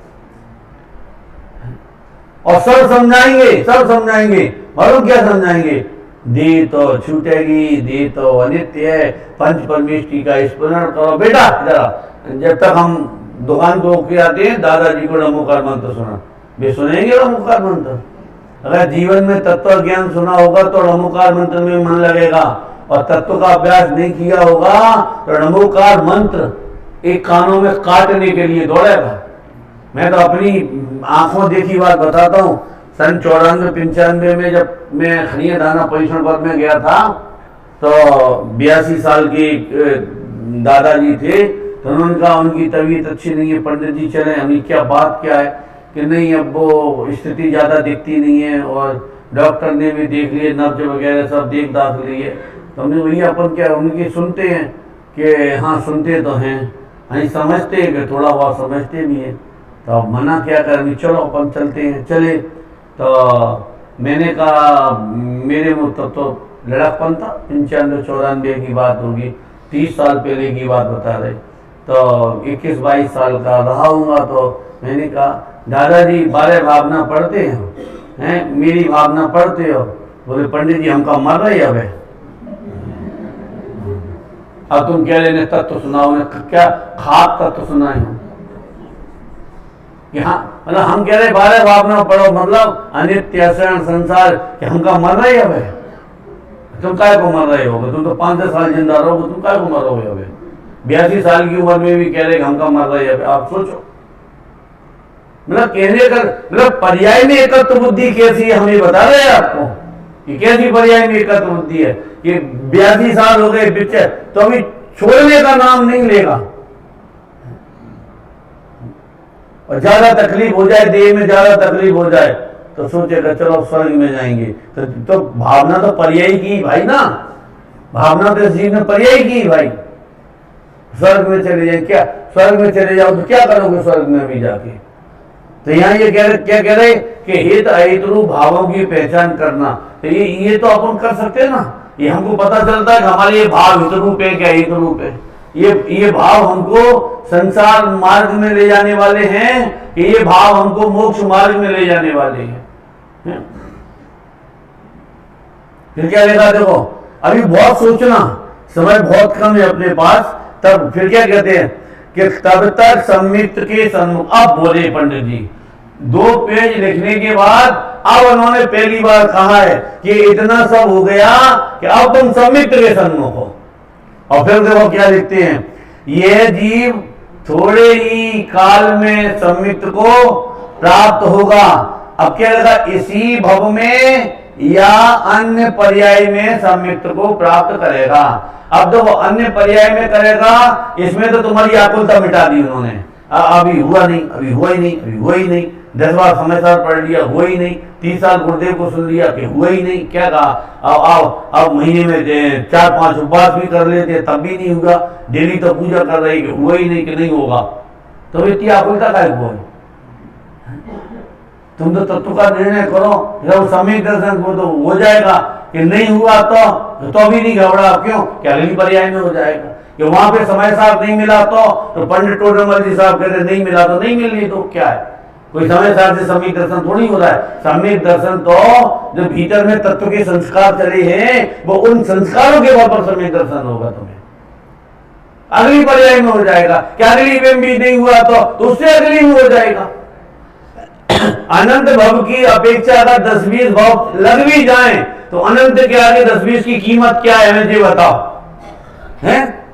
और सब समझाएंगे, मालूम क्या समझाएंगे, देह तो छूटेगी, देह तो अनित्य है, पंच परमेष्टि का स्मरण करो बेटा। जरा जब तक हम दुकान को होके आते हैं, दादाजी को नमोकार मंत्र सुना, वे सुनेंगे नमोकार मंत्र। अगर जीवन में तत्व ज्ञान सुना होगा तो नमोकार मंत्र में मन लगेगा, और तत्व का अभ्यास नहीं किया होगा तो नमोकार मंत्र एक कानों में काटने के लिए दौड़ेगा। मैं तो अपनी आंखों देखी बात बताता हूँ। सन 94-95 में जब मैं खनिया दाना पोजिशन पद में गया था, तो 82 साल के दादाजी थे, तो उन्होंने कहा उनकी तबीयत अच्छी नहीं है, पंडित जी चले। हमने क्या बात क्या है, कि नहीं अब वो स्थिति ज़्यादा दिखती नहीं है, और डॉक्टर ने भी देख लिए, नब्ज वगैरह सब देख दाख लिए। तो हमने वही अपन क्या उनकी सुनते हैं कि हाँ सुनते तो हैं, नहीं समझते हैं कि थोड़ा बहुत समझते भी हैं। तो मना क्या करेंगे, चलो अपन चलते हैं। चले तो मैंने कहा, मेरे मुताबिक तो लड़कपन था, 95-94 की बात होगी, 30 साल पहले की बात बता रहे। तो 21-22 साल का रहा हूँगा। तो मैंने कहा दादाजी 12 भावना पढ़ते हैं, मेरी भावना पढ़ते हो? बोले पंडित जी हमका मर रही है। अब तुम कह रहे तत्व सुनाओ, क्या खाक तत्व सुनाए हो? हाँ, मतलब हम कह रहे 12 भावना पढ़ो, मतलब अनित्य संसार, कि हमका मर रही है। तुम काय को मर रहे होगे, तुम तो 5 साल जिंदा रहोगे, तुम काय को मरोगे? अबे 82 साल की उम्र में भी कह रहे हमका मर रही है। आप सोचो, मतलब कहने का मतलब पर्याय में एकत्व बुद्धि कैसी है, हमें बता रहे हैं आपको कि कैसी पर्याय में एकत्व बुद्धि है। कि 82 साल हो गए पिक्चर, तो अभी छोड़ने का नाम नहीं लेगा, और ज्यादा तकलीफ हो जाए, देह में ज्यादा तकलीफ हो जाए, तो सोचेगा चलो स्वर्ग में जाएंगे। तो भावना तो पर्याय की भाई ना, भावना तो इस जीव ने पर्याय की भाई। स्वर्ग में चले जाए, क्या स्वर्ग में चले जाओ तो क्या करोगे स्वर्ग में भी जाके? तो यहाँ ये क्या कह रहे कि हित अहित रूप भावों की पहचान करना, तो ये तो अपन कर सकते हैं ना। ये हमको पता चलता है कि हमारे ये भाव हित रूप है क्या हित रूप है। ये भाव हमको संसार मार्ग में ले जाने वाले हैं कि ये भाव हमको मोक्ष मार्ग में ले जाने वाले हैं। फिर क्या लिखा देखो, अभी बहुत सोचना, समय बहुत कम है अपने पास। तब फिर क्या कहते हैं कि तब तक सम्मित्र के सन्मुख, अब बोले पंडित जी 2 पेज लिखने के बाद अब उन्होंने पहली बार कहा है कि इतना सब हो गया कि अब तुम सम्मित्र के सन्मुख हो। और फिर देखो क्या लिखते हैं, यह जीव थोड़े ही काल में सम्मित्र को प्राप्त होगा। अब क्या लगा, इसी भव में या अन्य पर्याय में सम्मित्र को प्राप्त करेगा। अब तो वो अन्य पर्याय में करेगा, इसमें तो तुम्हारी आकुलता मिटा दी उन्होंने। अभी हुआ नहीं, अभी हुआ ही नहीं, अभी हुआ ही नहीं। 10 बार समाचार पढ़ लिया, हुआ ही नहीं। 30 साल गुरुदेव को सुन लिया कि हुआ ही नहीं। क्या कहा, अब महीने में 4-5 उपवास भी कर लेते तब भी नहीं हुआ। डेली तो पूजा कर रही कि हुआ ही नहीं, कि नहीं होगा। तो इतनी आकुलता का हुआ है? तुम तो तत्व का निर्णय करो, जब समय दर्शन को तो हो जाएगा कि नहीं हुआ तो भी नहीं घबरा। क्यों? क्या अगली पर्याय में हो जाएगा कि वहां पे समय साहब नहीं मिला तो पंडित टोडरमल जी साहब कहते नहीं मिला तो नहीं मिलनी, तो क्या है, कोई समय साहब से सम्यक दर्शन थोड़ी हो रहा है। सम्यक दर्शन तो जो भीतर में तत्व के संस्कार चले हैं वो उन संस्कारों के बल पर सम्यक दर्शन होगा। तुम्हें अगली पर्याय में हो जाएगा। क्या अगली में भी नहीं हुआ तो उससे अगली में हो जाएगा। अनंत भव की अपेक्षा अगर 10-20 भव लग भी जाएं तो अनंत के आगे 10-20 की कीमत क्या है, मुझे बताओ। हैं?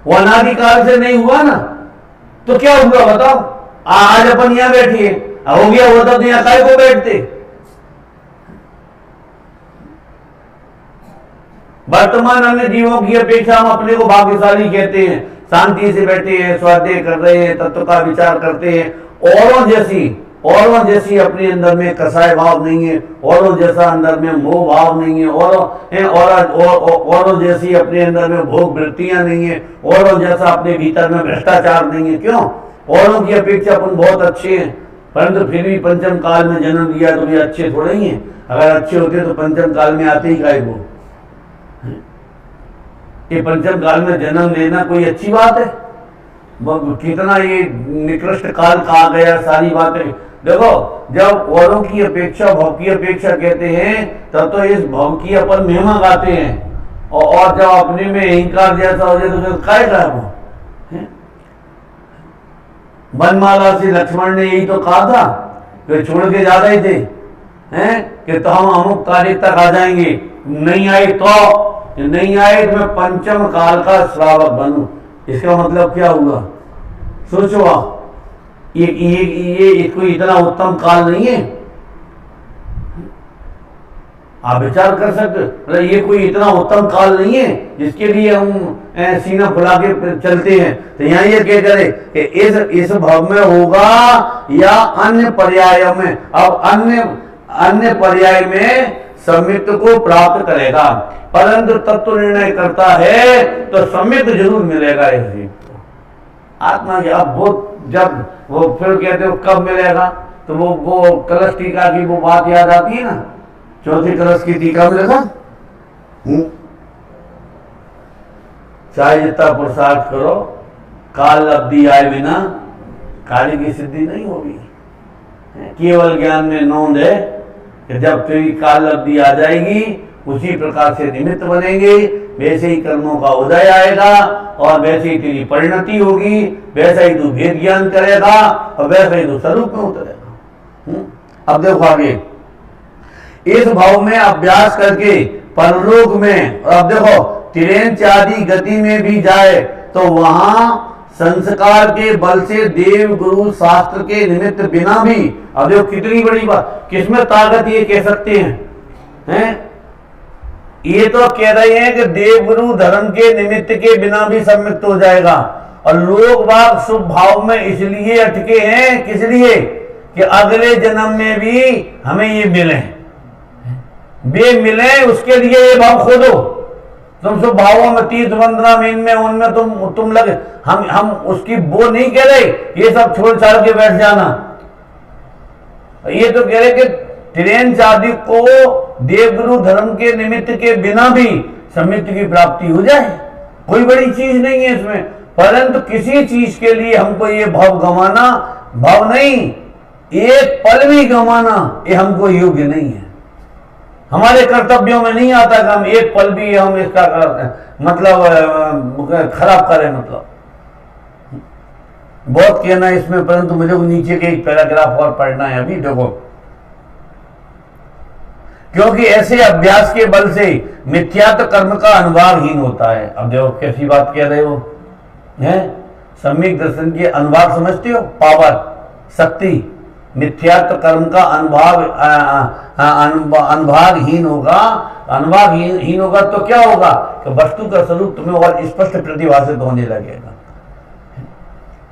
वो अनादिकाल से नहीं हुआ ना, तो क्या हुआ बताओ। आज अपन यहां बैठिए, हो गया होता तो यहां काय को बैठते। वर्तमान अन्य जीवों की अपेक्षा हम अपने को भाग्यशाली कहते हैं, शांति से बैठे हैं, स्वाध्याय कर रहे हैं, तत्व का विचार करते हैं। औरों जैसी अपने अंदर में कसाय भाव नहीं है, औरों जैसा अंदर में मोह भाव नहीं है, औरों जैसी अपने अंदर में भोग वृत्तियां नहीं है, औरों जैसा अपने भीतर में भ्रष्टाचार नहीं है। क्यों? औरों की अपेक्षा अपन बहुत अच्छे हैं, परंतु फिर भी पंचम काल में जन्म लिया तो ये अच्छे थोड़े ही हैं। अगर अच्छे होते तो पंचम काल में आते ही काय को। ये पंचम काल में जन्म लेना कोई अच्छी बात है? कितना ये निकृष्ट काल कहा गया, सारी बातें देखो। जब औरों की अपेक्षा भव की अपेक्षा कहते हैं तब तो इस भव की अपन महिमा गाते हैं, और जब अपने में अहंकार जैसा हो जाए तो काय का वो। वनमाला से लक्ष्मण ने यही तो कहा था कि छोड़ के जा रहे थे हैं कि तो हम अमुक तारीख तक आ जाएंगे, नहीं आए तो मैं पंचम काल का श्रावक बनूं। इसका मतलब क्या हुआ सोचो आप। ये कोई इतना उत्तम काल नहीं है, आप विचार कर सकते। मतलब ये कोई इतना उत्तम काल नहीं है जिसके लिए हम सीना फुला के चलते हैं। तो यहाँ ये क्या करे कि इस भव में होगा या अन्य पर्याय में। अब अन्य पर्याय में सम्मित को प्राप्त करेगा, परंतु तत्व निर्णय करता है तो सम्मित जरूर मिलेगा इस जीव को। आत्मा की अब वो जब वो फिर कहते हो कब मिलेगा, तो वो कलश टीका की वो बात याद आती है ना, चौथी कलश की टीका में लिखा चाहे जितना पुरुषार्थ करो काल अवधि आए बिना कार्य की सिद्धि नहीं होगी। केवल ज्ञान में नोंद है कि जब तेरी काल अवधि आ जाएगी उसी प्रकार से निमित्त बनेंगे, वैसे ही कर्मों का उदय आएगा और वैसे ही तेरी परिणति होगी, वैसा ही तू भेद ज्ञान करेगा और वैसा ही तू स्वरूप में उतरेगा। अब देखो आगे, इस भाव में अभ्यास करके परलोक में, और अब देखो तिरेंच आदि गति में भी जाए तो वहां संस्कार के बल से देव गुरु शास्त्र के निमित्त बिना भी, अब देखो कितनी बड़ी बात, किसमें ताकत ये कह सकते हैं? ये तो कह रहे हैं कि देव गुरु धर्म के निमित्त के बिना भी सम्मिलित हो जाएगा। और लोग बाग शुभ भाव में इसलिए अटके हैं, किस लिए कि अगले जन्म में भी हमें ये मिले, वे मिले उसके लिए ये भाव खोदो। तुम सब भावों में, तीर्थ वंदना में, इनमें उनमें तुम लगे। हम उसकी वो नहीं कह रहे ये सब छोड़ छाड़ के बैठ जाना। ये तो कह रहे कि त्रियंच आदि को देवगुरु धर्म के निमित्त के बिना भी सम्यक की प्राप्ति हो जाए, कोई बड़ी चीज नहीं है इसमें। परंतु किसी चीज के लिए हमको ये भाव गंवाना, भाव नहीं, एक पल भी गंवाना ये हमको योग्य नहीं है। हमारे कर्तव्यों में नहीं आता कि हम एक पल भी हम इसका मतलब खराब करें। मतलब बहुत कहना है इसमें, परंतु मुझे नीचे के एक पैराग्राफ और पढ़ना है अभी। देखो, क्योंकि ऐसे अभ्यास के बल से मिथ्यात्व कर्म का अनुभागहीन होता है। अब देखो कैसी बात कह रहे हो, हैं सम्यक दर्शन के अनुभाग समझते हो, पावर, शक्ति। मिथ्यात्व कर्म का अनुभागहीन होगा। अनुभागहीन होगा तो क्या होगा कि वस्तु का स्वरूप तुम्हें और स्पष्ट प्रतिभाषित होने लगेगा।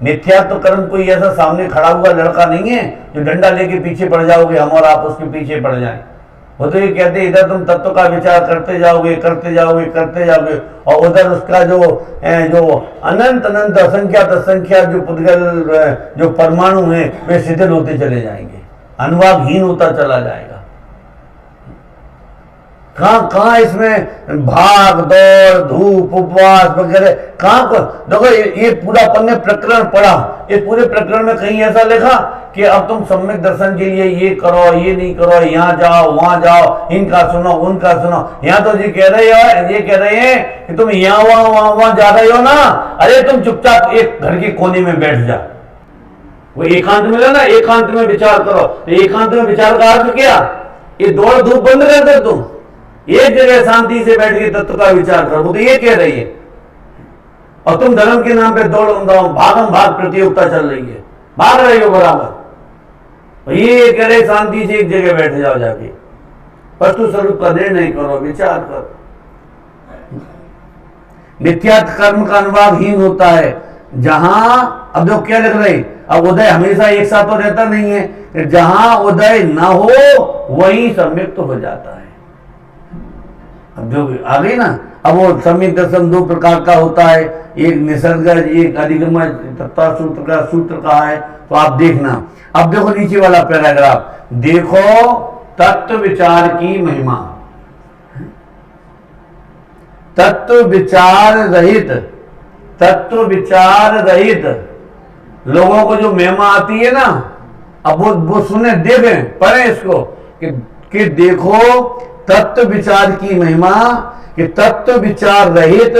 मिथ्यात्व कर्म कोई ऐसा सामने खड़ा हुआ लड़का नहीं है जो डंडा लेके पीछे पड़ जाओगे, हम और आप उसके पीछे पड़ जाएं। वो तो ये कहते हैं इधर तुम तत्व का विचार करते जाओगे, करते जाओगे, करते जाओगे, और उधर उसका जो अनंत अनंत असंख्यात असंख्यात जो पुद्गल जो परमाणु है वे शिथिल होते चले जाएंगे, अनुभागहीन होता चला जाएगा। कहाँ इसमें भाग दौड़ धूप उपवास वगैरह कहाँ को देखो। ये पूरा अपन ने प्रकरण पढ़ा, इस पूरे प्रकरण में कहीं ऐसा लिखा कि अब तुम सम्यक दर्शन के लिए ये करो, ये नहीं करो, यहाँ जाओ वहां जाओ, इनका सुनो उनका सुनो। यहाँ तो जी कह रहे हो, ये कह रहे हैं कि तुम यहाँ वहां जा रहे हो ना, अरे तुम चुपचाप एक घर के कोने में बैठ जा। वो एकांत मिला ना, एकांत में विचार करो। तो एकांत में विचार का अर्थ क्या, ये दौड़ धूप बंद कर दो, तुम एक जगह शांति से बैठ के तत्व का विचार करो। तो ये कह रही है, और तुम धर्म के नाम पे दौड़ भागम भाग प्रतियोगिता चल रही है, भाग रही हो बराबर। ये कह रहे शांति से एक जगह बैठ जाओ, जाके वस्तु स्वरूप का निर्णय करो, विचार करो। मिथ्यात्व कर्म का अनुभागहीन होता है जहां, अब जो क्या लिख रहे, अब उदय हमेशा एक साथ तो रहता नहीं है, जहां उदय न हो वही सम्यक तो हो जाता है। अब जो आ गई ना, अब वो सम्यक दर्शन दो प्रकार का होता है, एक निसर्ग, एक अधिगम तत्व सूत्र का सूत्र कहा है। तो आप देखना, अब देखो नीचे वाला पैराग्राफ देखो, तत्व विचार की महिमा। तत्व विचार रहित, तत्व विचार रहित लोगों को जो महिमा आती है ना, अब वो सुने, देखें, पढ़े इसको कि देखो तत्व विचार की महिमा, कि तत्व विचार रहित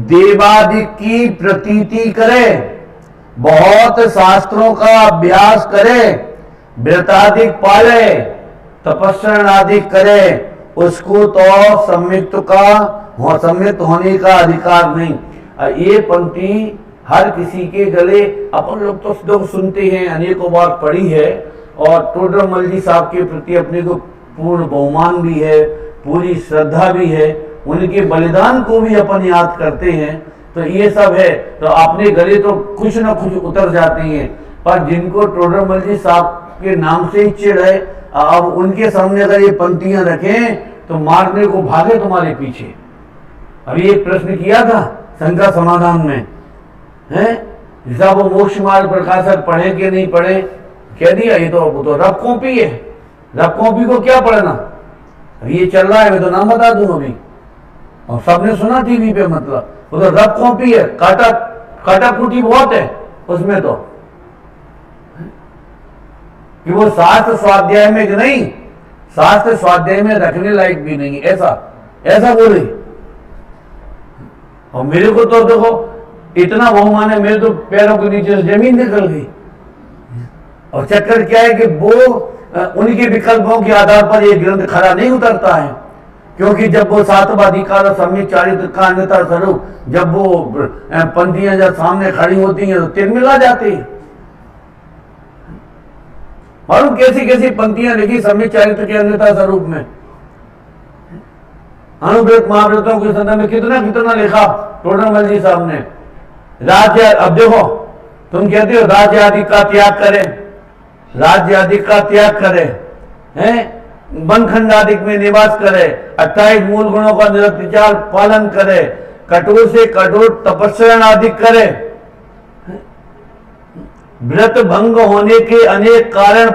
देवादि की प्रतीति करे, बहुत शास्त्रों का अभ्यास करे, व्रताधिक पाले, तपस्या आदि करे, उसको तो सम्यक्त होने का अधिकार नहीं। ये पंक्ति हर किसी के गले, अपन लोग तो लोग सुनते हैं, अनेकों बार पढ़ी है, और टोडरमल जी साहब के प्रति अपने को पूर्ण बहुमान भी है, पूरी श्रद्धा भी है, उनके बलिदान को भी अपन याद करते हैं। तो ये सब है, तो अपने गले तो कुछ ना कुछ उतर जाते हैं। पर जिनको टोडरमल जी साहब के नाम से ही चिढ़ है, अब उनके सामने अगर ये पंक्तियां रखें तो मारने को भागे तुम्हारे पीछे। अभी एक प्रश्न किया था शंका समाधान में, है जैसा वो मोक्ष मार्ग प्रकाशक पढ़े कि नहीं पढ़े, कह दिया ये तो रफ कॉपी है, रफ कॉपी को क्या पढ़ना। अभी ये चल रहा है, मैं तो नाम बता दूं अभी, और सबने सुना टीवी पे, मतलब वो तो रफ कॉपी है, काटा कुटी बहुत है उसमें, तो कि वो शास्त्र स्वाध्याय में नहीं, शास्त्र स्वाध्याय में रखने लायक भी नहीं, ऐसा बोले। और मेरे को तो देखो इतना बहुमान है, मेरे तो पैरों के नीचे से जमीन निकल गई। और चक्कर क्या है कि वो उनके विकल्पों के आधार पर ये ग्रंथ खरा नहीं उतरता है, क्योंकि जब वो सातवाधिकार और सम्यक चारित्र का अन्यथा स्वरूप, जब वो पंक्तियां जब सामने खड़ी होती हैं तो तिरमिला जाती है। मालूम कैसी कैसी पंक्तियां लिखी सम्यक चारित्र के अन्यथा स्वरूप में, अनुव्रत महाव्रतों के संदर्भ में कितना कितना लिखा टोडरमल जी साहब ने। राज्य, अब देखो तुम कहते हो राज्य आदि का त्याग करें, राज्य आदि का त्याग करें, हैं बनखंड आदि में निवास करे, 28 मूल गुणों का निरतिचार पालन करे, कठोर से कठोर तपस्या आदि करे, व्रत भंग होने के अनेक कारण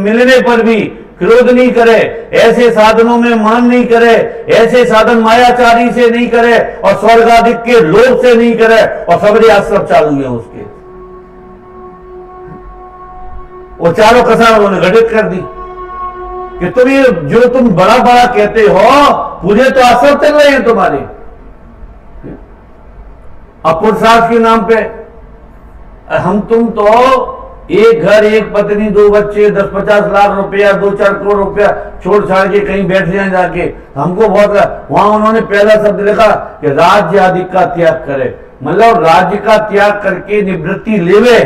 मिलने पर भी क्रोध नहीं करे, ऐसे साधनों में मान नहीं करे, ऐसे साधन मायाचारी से नहीं करे और स्वर्ग आदि के लोभ से नहीं करे, और सबरे आश्रम चालू है उसके। वो चारों कसम उन्होंने घटित कर दी कि तुम ये जो तुम बड़ा बड़ा कहते हो, पूरे तो आश्रम चल रहे हैं तुम्हारे अब पुरुषार्थ के नाम पे। हम तुम तो एक घर, एक पत्नी, 2 बच्चे, 10-50 लाख रुपया, 2-4 करोड़ रुपया छोड़ छाड़ के कहीं बैठ जाए जाके, हमको बहुत। वहां उन्होंने पहला शब्द लिखा कि राज्य आदि का त्याग करे, मतलब राज्य का त्याग करके निवृत्ति लेवे,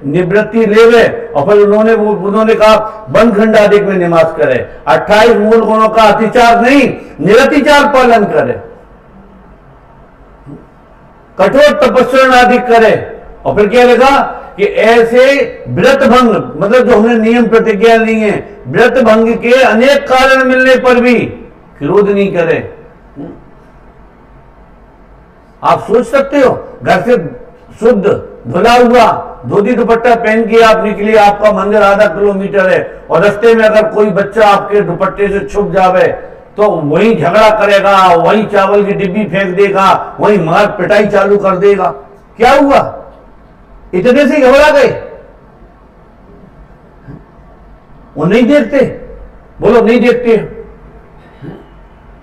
निवृत्ति लेवे। और फिर उन्होंने कहा बनखंड आदि में निवास करे, 28 मूल गुणों का अतिचार नहीं, निरतिचार पालन करे, कठोर तपस्या आदि करे। और फिर क्या लिखा कि ऐसे व्रत भंग, मतलब जो हमने नियम प्रतिज्ञा ली है, व्रत भंग के अनेक कारण मिलने पर भी क्रोध नहीं करे। आप सोच सकते हो, घर से शुद्ध धुला हुआ धोती दुपट्टा पहन के आप निकले, आपका मंदिर आधा किलोमीटर है, और रास्ते में अगर कोई बच्चा आपके दुपट्टे से छुप जावे तो वही झगड़ा करेगा, वही चावल की डिब्बी फेंक देगा, वही मार पिटाई चालू कर देगा। क्या हुआ? इतने से घबरा गए? वो नहीं देखते? बोलो नहीं देखते?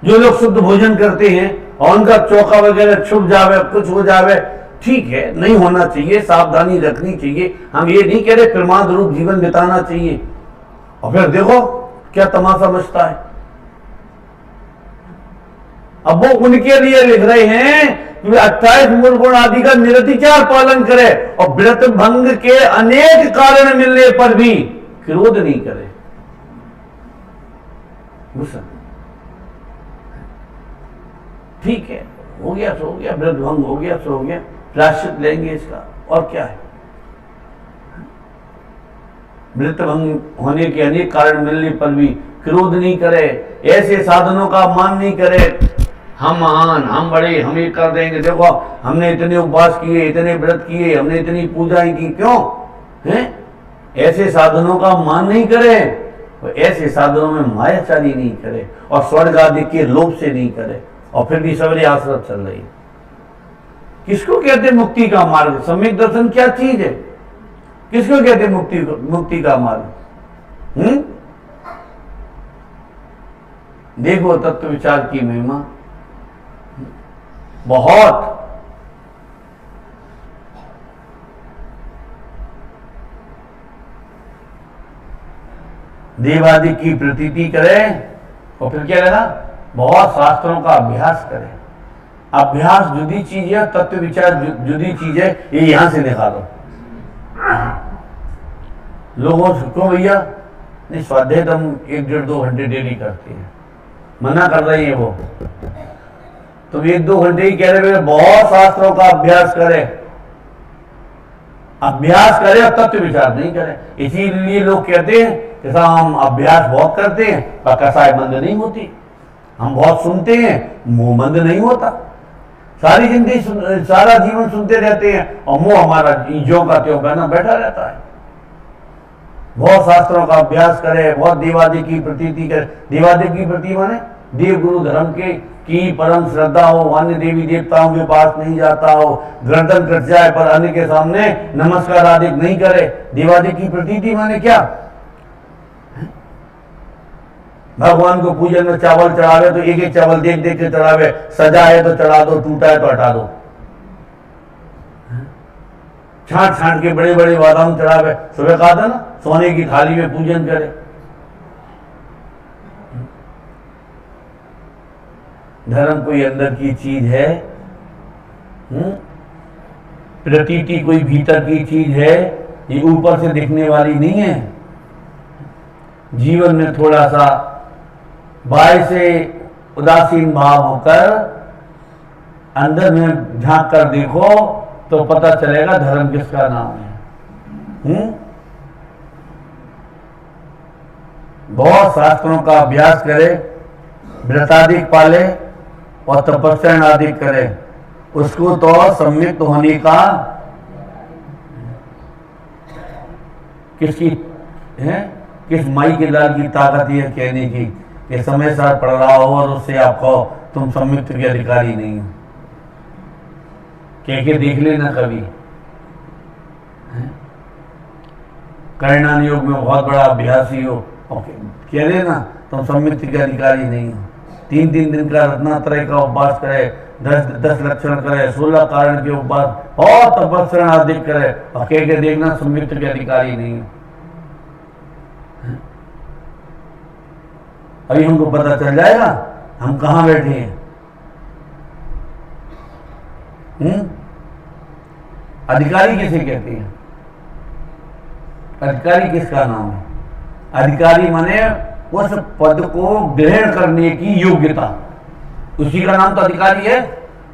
जो लोग शुद्ध भोजन करते हैं और उनका चौका वगैरह छुप जावे, कुछ हो जावे, ठीक है, नहीं होना चाहिए, सावधानी रखनी चाहिए। हम ये नहीं कह रहे प्रमाद रूप जीवन बिताना चाहिए। और फिर देखो क्या तमाशा मचता है। अब वो उनके लिए लिख रहे हैं कि 28 मूल गुण आदि का निरतिचार पालन करे और व्रत भंग के अनेक कारण मिलने पर भी क्रोध नहीं करे। ठीक है, हो गया सो हो गया, व्रत भंग हो गया सो हो गया, प्रायश्चित लेंगे इसका, और क्या है। व्रत भंग होने के अनेक कारण मिलने पर भी क्रोध नहीं करे, ऐसे साधनों का मान नहीं करे। हम महान, हम बड़े, हम ये कर देंगे, देखो हमने इतने उपवास किए, इतने व्रत किए, हमने इतनी पूजाएं की, क्यों हैं? ऐसे साधनों का मान नहीं करे, और ऐसे साधनों में मायाचारी नहीं करे, और स्वर्ग आदि के लोभ से नहीं करे, और फिर भी सबरे आश्रत चल रही। किसको कहते मुक्ति का मार्ग? सम्यक दर्शन क्या चीज है? किसको कहते मुक्ति का मार्ग? देखो तत्व विचार की महिमा बहुत। देवादि की प्रतीति करें, और फिर क्या लगा? बहुत शास्त्रों का अभ्यास करें। अभ्यास जुदी चीज है, तत्व विचार जुदी चीज है, ये यहां से निकालो। लोगों से क्यों भैया नहीं स्वाध्याय तो हम 1-1.5-2 घंटे डेली करते हैं, मना कर रही है वो। तुम 1-2 घंटे ही कह रहे, बहुत शास्त्रों का अभ्यास करें, अभ्यास करें और तत्व विचार नहीं करें। इसीलिए लोग कहते हैं कि साहब हम अभ्यास बहुत करते हैं पर कसाई बंद नहीं होती, हम बहुत सुनते हैं मुंह बंद नहीं होता, सारी जिंदगी सारा जीवन सुनते रहते हैं और मुंह हमारा जो का त्यों बना बैठा रहता है। बहुत शास्त्रों का अभ्यास करे, बहुत देवादि की प्रतीति करे। देवादि की प्रति माने देव गुरु धर्म के की परम श्रद्धा हो, अन्य देवी देवताओं के पास नहीं जाता हो, गर्दन कट जाए पर अन्य के सामने नमस्कार आदि नहीं करे। देवादि की प्रतीति माने क्या? भगवान को पूजन में चावल चढ़ावे तो एक एक चावल देख देख के चढ़ावे, सजा है तो चढ़ा दो, टूटा है तो हटा दो, छांट छांट के बड़े बड़े बादाम चढ़ावे। सुबह कहा था ना, सोने की थाली में पूजन करे। धर्म कोई अंदर की चीज है, प्रतीति कोई भीतर की चीज है, ये ऊपर से दिखने वाली नहीं है। जीवन में थोड़ा सा बाहर से उदासीन भाव होकर अंदर में झांक कर देखो तो पता चलेगा धर्म किसका नाम है। बहुत शास्त्रों का अभ्यास करे, व्रताधिक पाले और तपस्या आदि करे, उसको तो सम्यक्त होने का किसकी है, किस माई के लाल की ताकत है कहने की कि समय साथ पढ़ रहा हो और उससे आप कहो तुम संयुक्त के अधिकारी नहीं हो। कह के देख लेना कभी। करणान योग में बहुत बड़ा अभ्यासी हो, कह देना तुम संयुक्त के अधिकारी नहीं हो। 3 दिन का रत्नात्रय का उपवास करे, 10 लक्षण करे, 16 कारण के उपवास और तपस्या आदि करे और कह के देखना संयुक्त के अधिकारी नहीं हो। अभी हमको पता चल जाएगा हम कहां बैठे हैं। अधिकारी किसे कहते हैं? अधिकारी किसका नाम है? अधिकारी माने उस पद को ग्रहण करने की योग्यता, उसी का नाम तो अधिकारी है।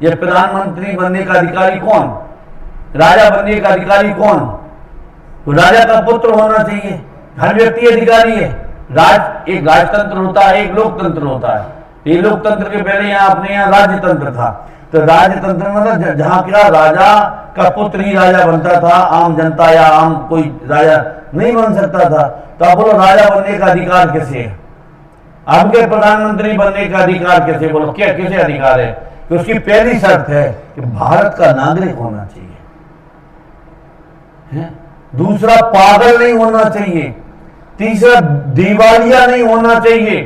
ये प्रधानमंत्री बनने का अधिकारी कौन? राजा बनने का अधिकारी कौन? तो राजा का पुत्र होना चाहिए। हर व्यक्ति अधिकारी है। एक राजतंत्र होता है, एक लोकतंत्र होता है। ये लोकतंत्र के पहले यहाँ अपने यहाँ राजतंत्र था। तो राजतंत्र मतलब जहाँ क्या राजा का पुत्र ही राजा बनता था, आम जनता या आम कोई राजा नहीं बन सकता था। तो आप बोलो राजा बनने का अधिकार किसे है? आपके प्रधानमंत्री बनने का अधिकार कैसे? बोलो क्या किसे अधिकार है? कि उसकी पहली शर्त है कि भारत का नागरिक होना चाहिए है? दूसरा पागल नहीं होना चाहिए, तीसरा दिवालिया नहीं होना चाहिए।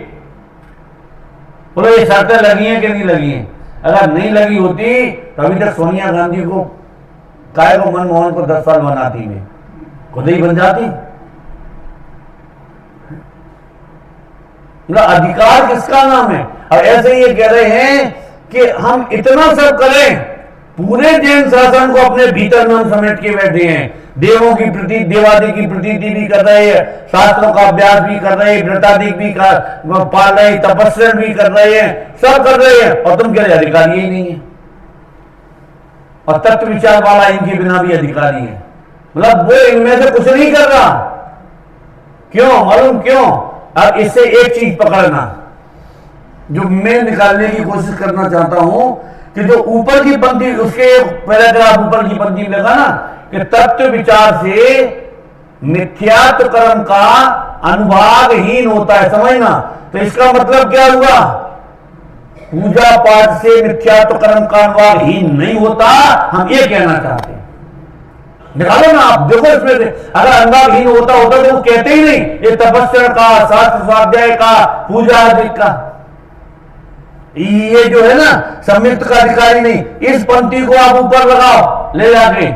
बोलो ये शर्तें लगी हैं कि नहीं लगी हैं? अगर नहीं लगी होती तो अभी तक सोनिया गांधी को काय को मनमोहन को 10 साल बनाती में खुद ही बन जाती। अधिकार किसका नाम है? और ऐसे ये कह रहे हैं कि हम इतना सब करें, पूरे जैन शासन को अपने भीतर में हम समेट के बैठे हैं। देवों की प्रति देवादि की प्रतीति भी कर रहे हैं, शास्त्रों का अभ्यास भी कर रहे हैं, व्रताधिक भी पाल रहे, तपस्या भी कर रहे हैं, सब कर रहे हैं, और तुम कह रहे अधिकारी ही नहीं है। और तत्व विचार वाला इनके बिना भी अधिकारी है। मतलब वो इनमें से कुछ नहीं कर रहा। क्यों? मालूम क्यों? अब इससे एक चीज पकड़ना जो मैं निकालने की कोशिश करना चाहता हूं कि जो ऊपर की पंक्ति, उसके पैराग्राफ ऊपर की पंक्ति में लगा ना कि तत्व विचार से मिथ्यात्व कर्म का अनुभागहीन होता है, समझना। तो इसका मतलब क्या हुआ? पूजा पाठ से मिथ्यात्व कर्म का अनुभागहीन नहीं होता, हम ये कहना चाहते हैं। निकालो ना आप, देखो इसमें से अगर अनुभागहीन होता तो वो कहते ही नहीं ये तपस्या का, शास्त्र स्वाध्याय का, पूजा आदि का। ये जो है ना संयुक्त का अधिकारी नहीं, इस पंक्ति को आप ऊपर लगाओ ले जाके,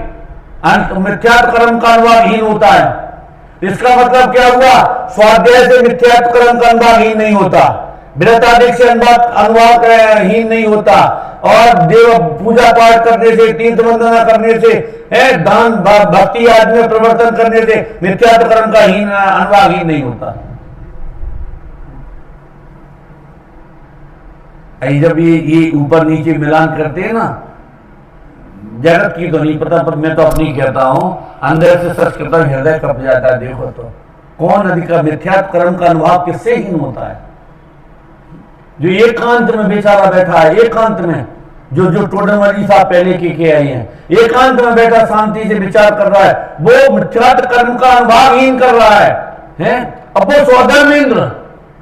मिथ्यात्व कर्म का अनुभागहीन होता है। इसका मतलब क्या हुआ? स्वाध्याय से मिथ्यात्व कर्म का अनुभागहीन नहीं होता, व्रताधिक से अनुभागहीन नहीं होता, और देव पूजा पाठ करने से, तीर्थ वंदना करने से, दान भक्ति आदि में प्रवर्तन करने से मिथ्यात्व कर्म का अनुभागहीन नहीं होता। जब ये ऊपर नीचे मिलान करते हैं ना, जगत की तो नहीं पता, पर मैं तो अपनी कहता हूं, अंदर से सच करता हृदय कप जाता है। देखो तो कौन अधिकार? मिथ्यात्व कर्म का अनुभव किससे हीन होता है? जो एकांत में बेचारा बैठा है, एकांत में, जो टोडरमल साहब पहले के आए हैं, एकांत में बैठा शांति से विचार कर रहा है, वो मिथ्यात्व कर्म का अनुभवहीन कर रहा है? अब वो स्वधर्मेंद्र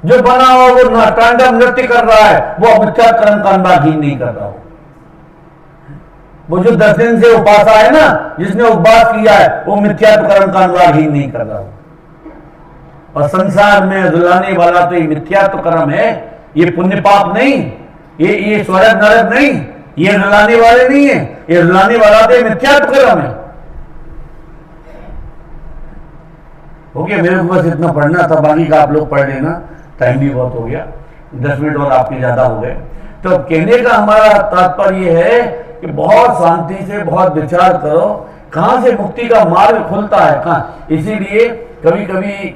जो बना हुआ वो तांडव नृत्य कर रहा है, वो मिथ्यात्व कर्म का अनुभवहीन नहीं कर रहा हो। वो जो 10 दिन से उपासा है ना, जिसने उपवास किया है, वो मिथ्यात्व कर्म का अनुभागहीन नहीं कर रहा हो। और संसार में रुलाने वाला तो ये मिथ्यात्व कर्म है, ये पुण्य पाप नहीं, ये स्वर्ग नरक नहीं, ये रुलाने वाले नहीं है, ये रुलाने वाला तो मिथ्यात्व कर्म है। ओके, मेरे को बस इतना पढ़ना था, बाकी का आप लोग पढ़ लेना, टाइम भी बहुत हो गया, 10 मिनट और आपके ज्यादा हो गए। तो कहने का हमारा तात्पर्य है कि बहुत शांति से बहुत विचार करो, कहां से मुक्ति का मार्ग खुलता है, कहां। इसीलिए कभी कभी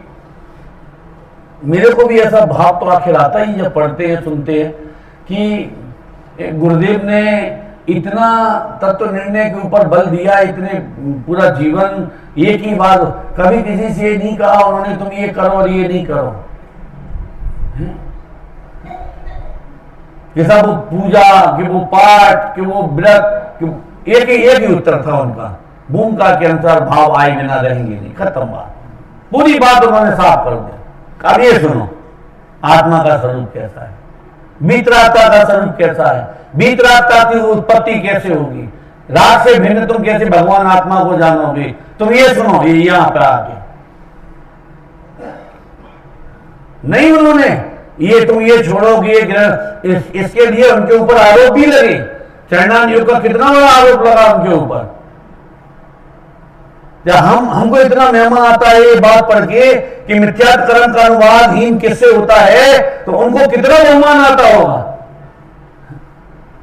मेरे को भी ऐसा भाव तो आखिर आता ही जब पढ़ते हैं, सुनते हैं कि गुरुदेव ने इतना तत्व निर्णय के ऊपर बल दिया, इतने पूरा जीवन एक ही बात, कभी किसी से ये नहीं कहा उन्होंने तुम ये करो और ये नहीं करो। कि सब वो पूजा, कि वो पाठ, कि वो व्रत, कि एक ही उत्तर था उनका, भूमिका के अनुसार भाव आए बिना रहेंगे नहीं, खत्म बात। पूरी बात उन्होंने साफ कर दिया। अब ये सुनो, आत्मा का स्वरूप कैसा है, मित्रात्मा का स्वरूप कैसा है, मित्रात्मा की उत्पत्ति कैसे होगी, राग से भिन्न तुम कैसे भगवान आत्मा को जानोगे। तुम ये सुनो, ये यहां पर आगे नहीं, उन्होंने ये तुम ये छोड़ोगे, इसके लिए उनके ऊपर आरोप भी लगे। चरणान योग का कितना बड़ा आरोप लगा उनके ऊपर। जब हमको इतना मेहमान आता है ये बात पढ़ के कि मिथ्या कर्म का अनुवाद हीन किससे होता है, तो उनको कितना मेहमान आता होगा।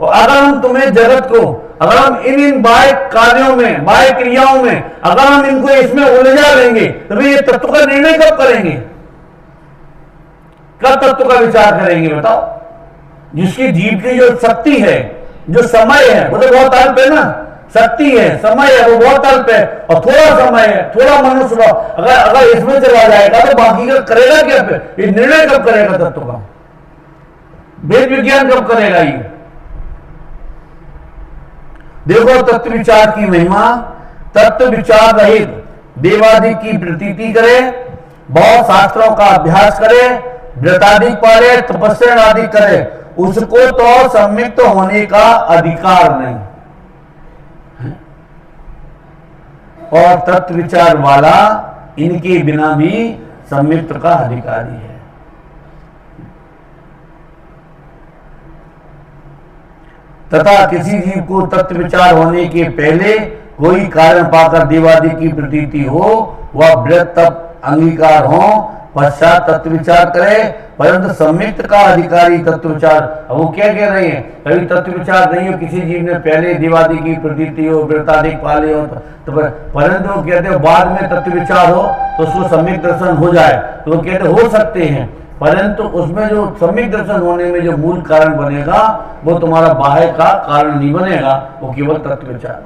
और अगर हम तुम्हें जगत को, अगर हम इन बाह्य कार्यों में, बाह्य क्रियाओं में अगर हम इनको इसमें उलझा लेंगे, तो ये तत्व का निर्णय कब करेंगे, कब तत्व का विचार करेंगे बताओ। जिसकी जीव की जो शक्ति है, जो समय है, वो तो बहुत अल्प है ना। शक्ति है, समय है, वो बहुत अल्प है, और थोड़ा समय है, थोड़ा मनुष्य। अगर इसमें चला जाएगा तो बाकी का करेगा क्या फिर? ये निर्णय कब करेगा तत्व का? वेद विज्ञान कब करेगा ये? देखो तत्व विचार की महिमा। तत्व विचार रहित देवादि की प्रतीति करे, बहुत शास्त्रों का अभ्यास करे, व्रतादि पाले, तपस्या आदि करे, उसको तो सम्मिलित होने का अधिकार नहीं। और तत्व विचार वाला इनके बिना भी सम्मिलित का अधिकारी है। तथा किसी जीव को तत्व विचार होने के पहले कोई कारण पाकर देवादि की प्रतीति हो, वह व्रत तप अंगीकार हो, पश्चात तत्व विचार करे, परंतु सम्मिलित का अधिकारी तत्व विचार। अब वो क्या कह रहे हैं, कभी तत्व विचार नहीं हो, किसी जीव ने पहले देवादि की प्रतीति हो, व्रतादि पाले हो, तो परंतु वो कहते हैं बाद में तत्व विचार हो तो उसको सम्यक दर्शन हो जाए, तो वो कहते हो सकते हैं, परंतु उसमें जो सम्यक दर्शन होने में जो मूल कारण बनेगा वो तुम्हारा बाह्य का कारण नहीं बनेगा, वो केवल तत्व विचार।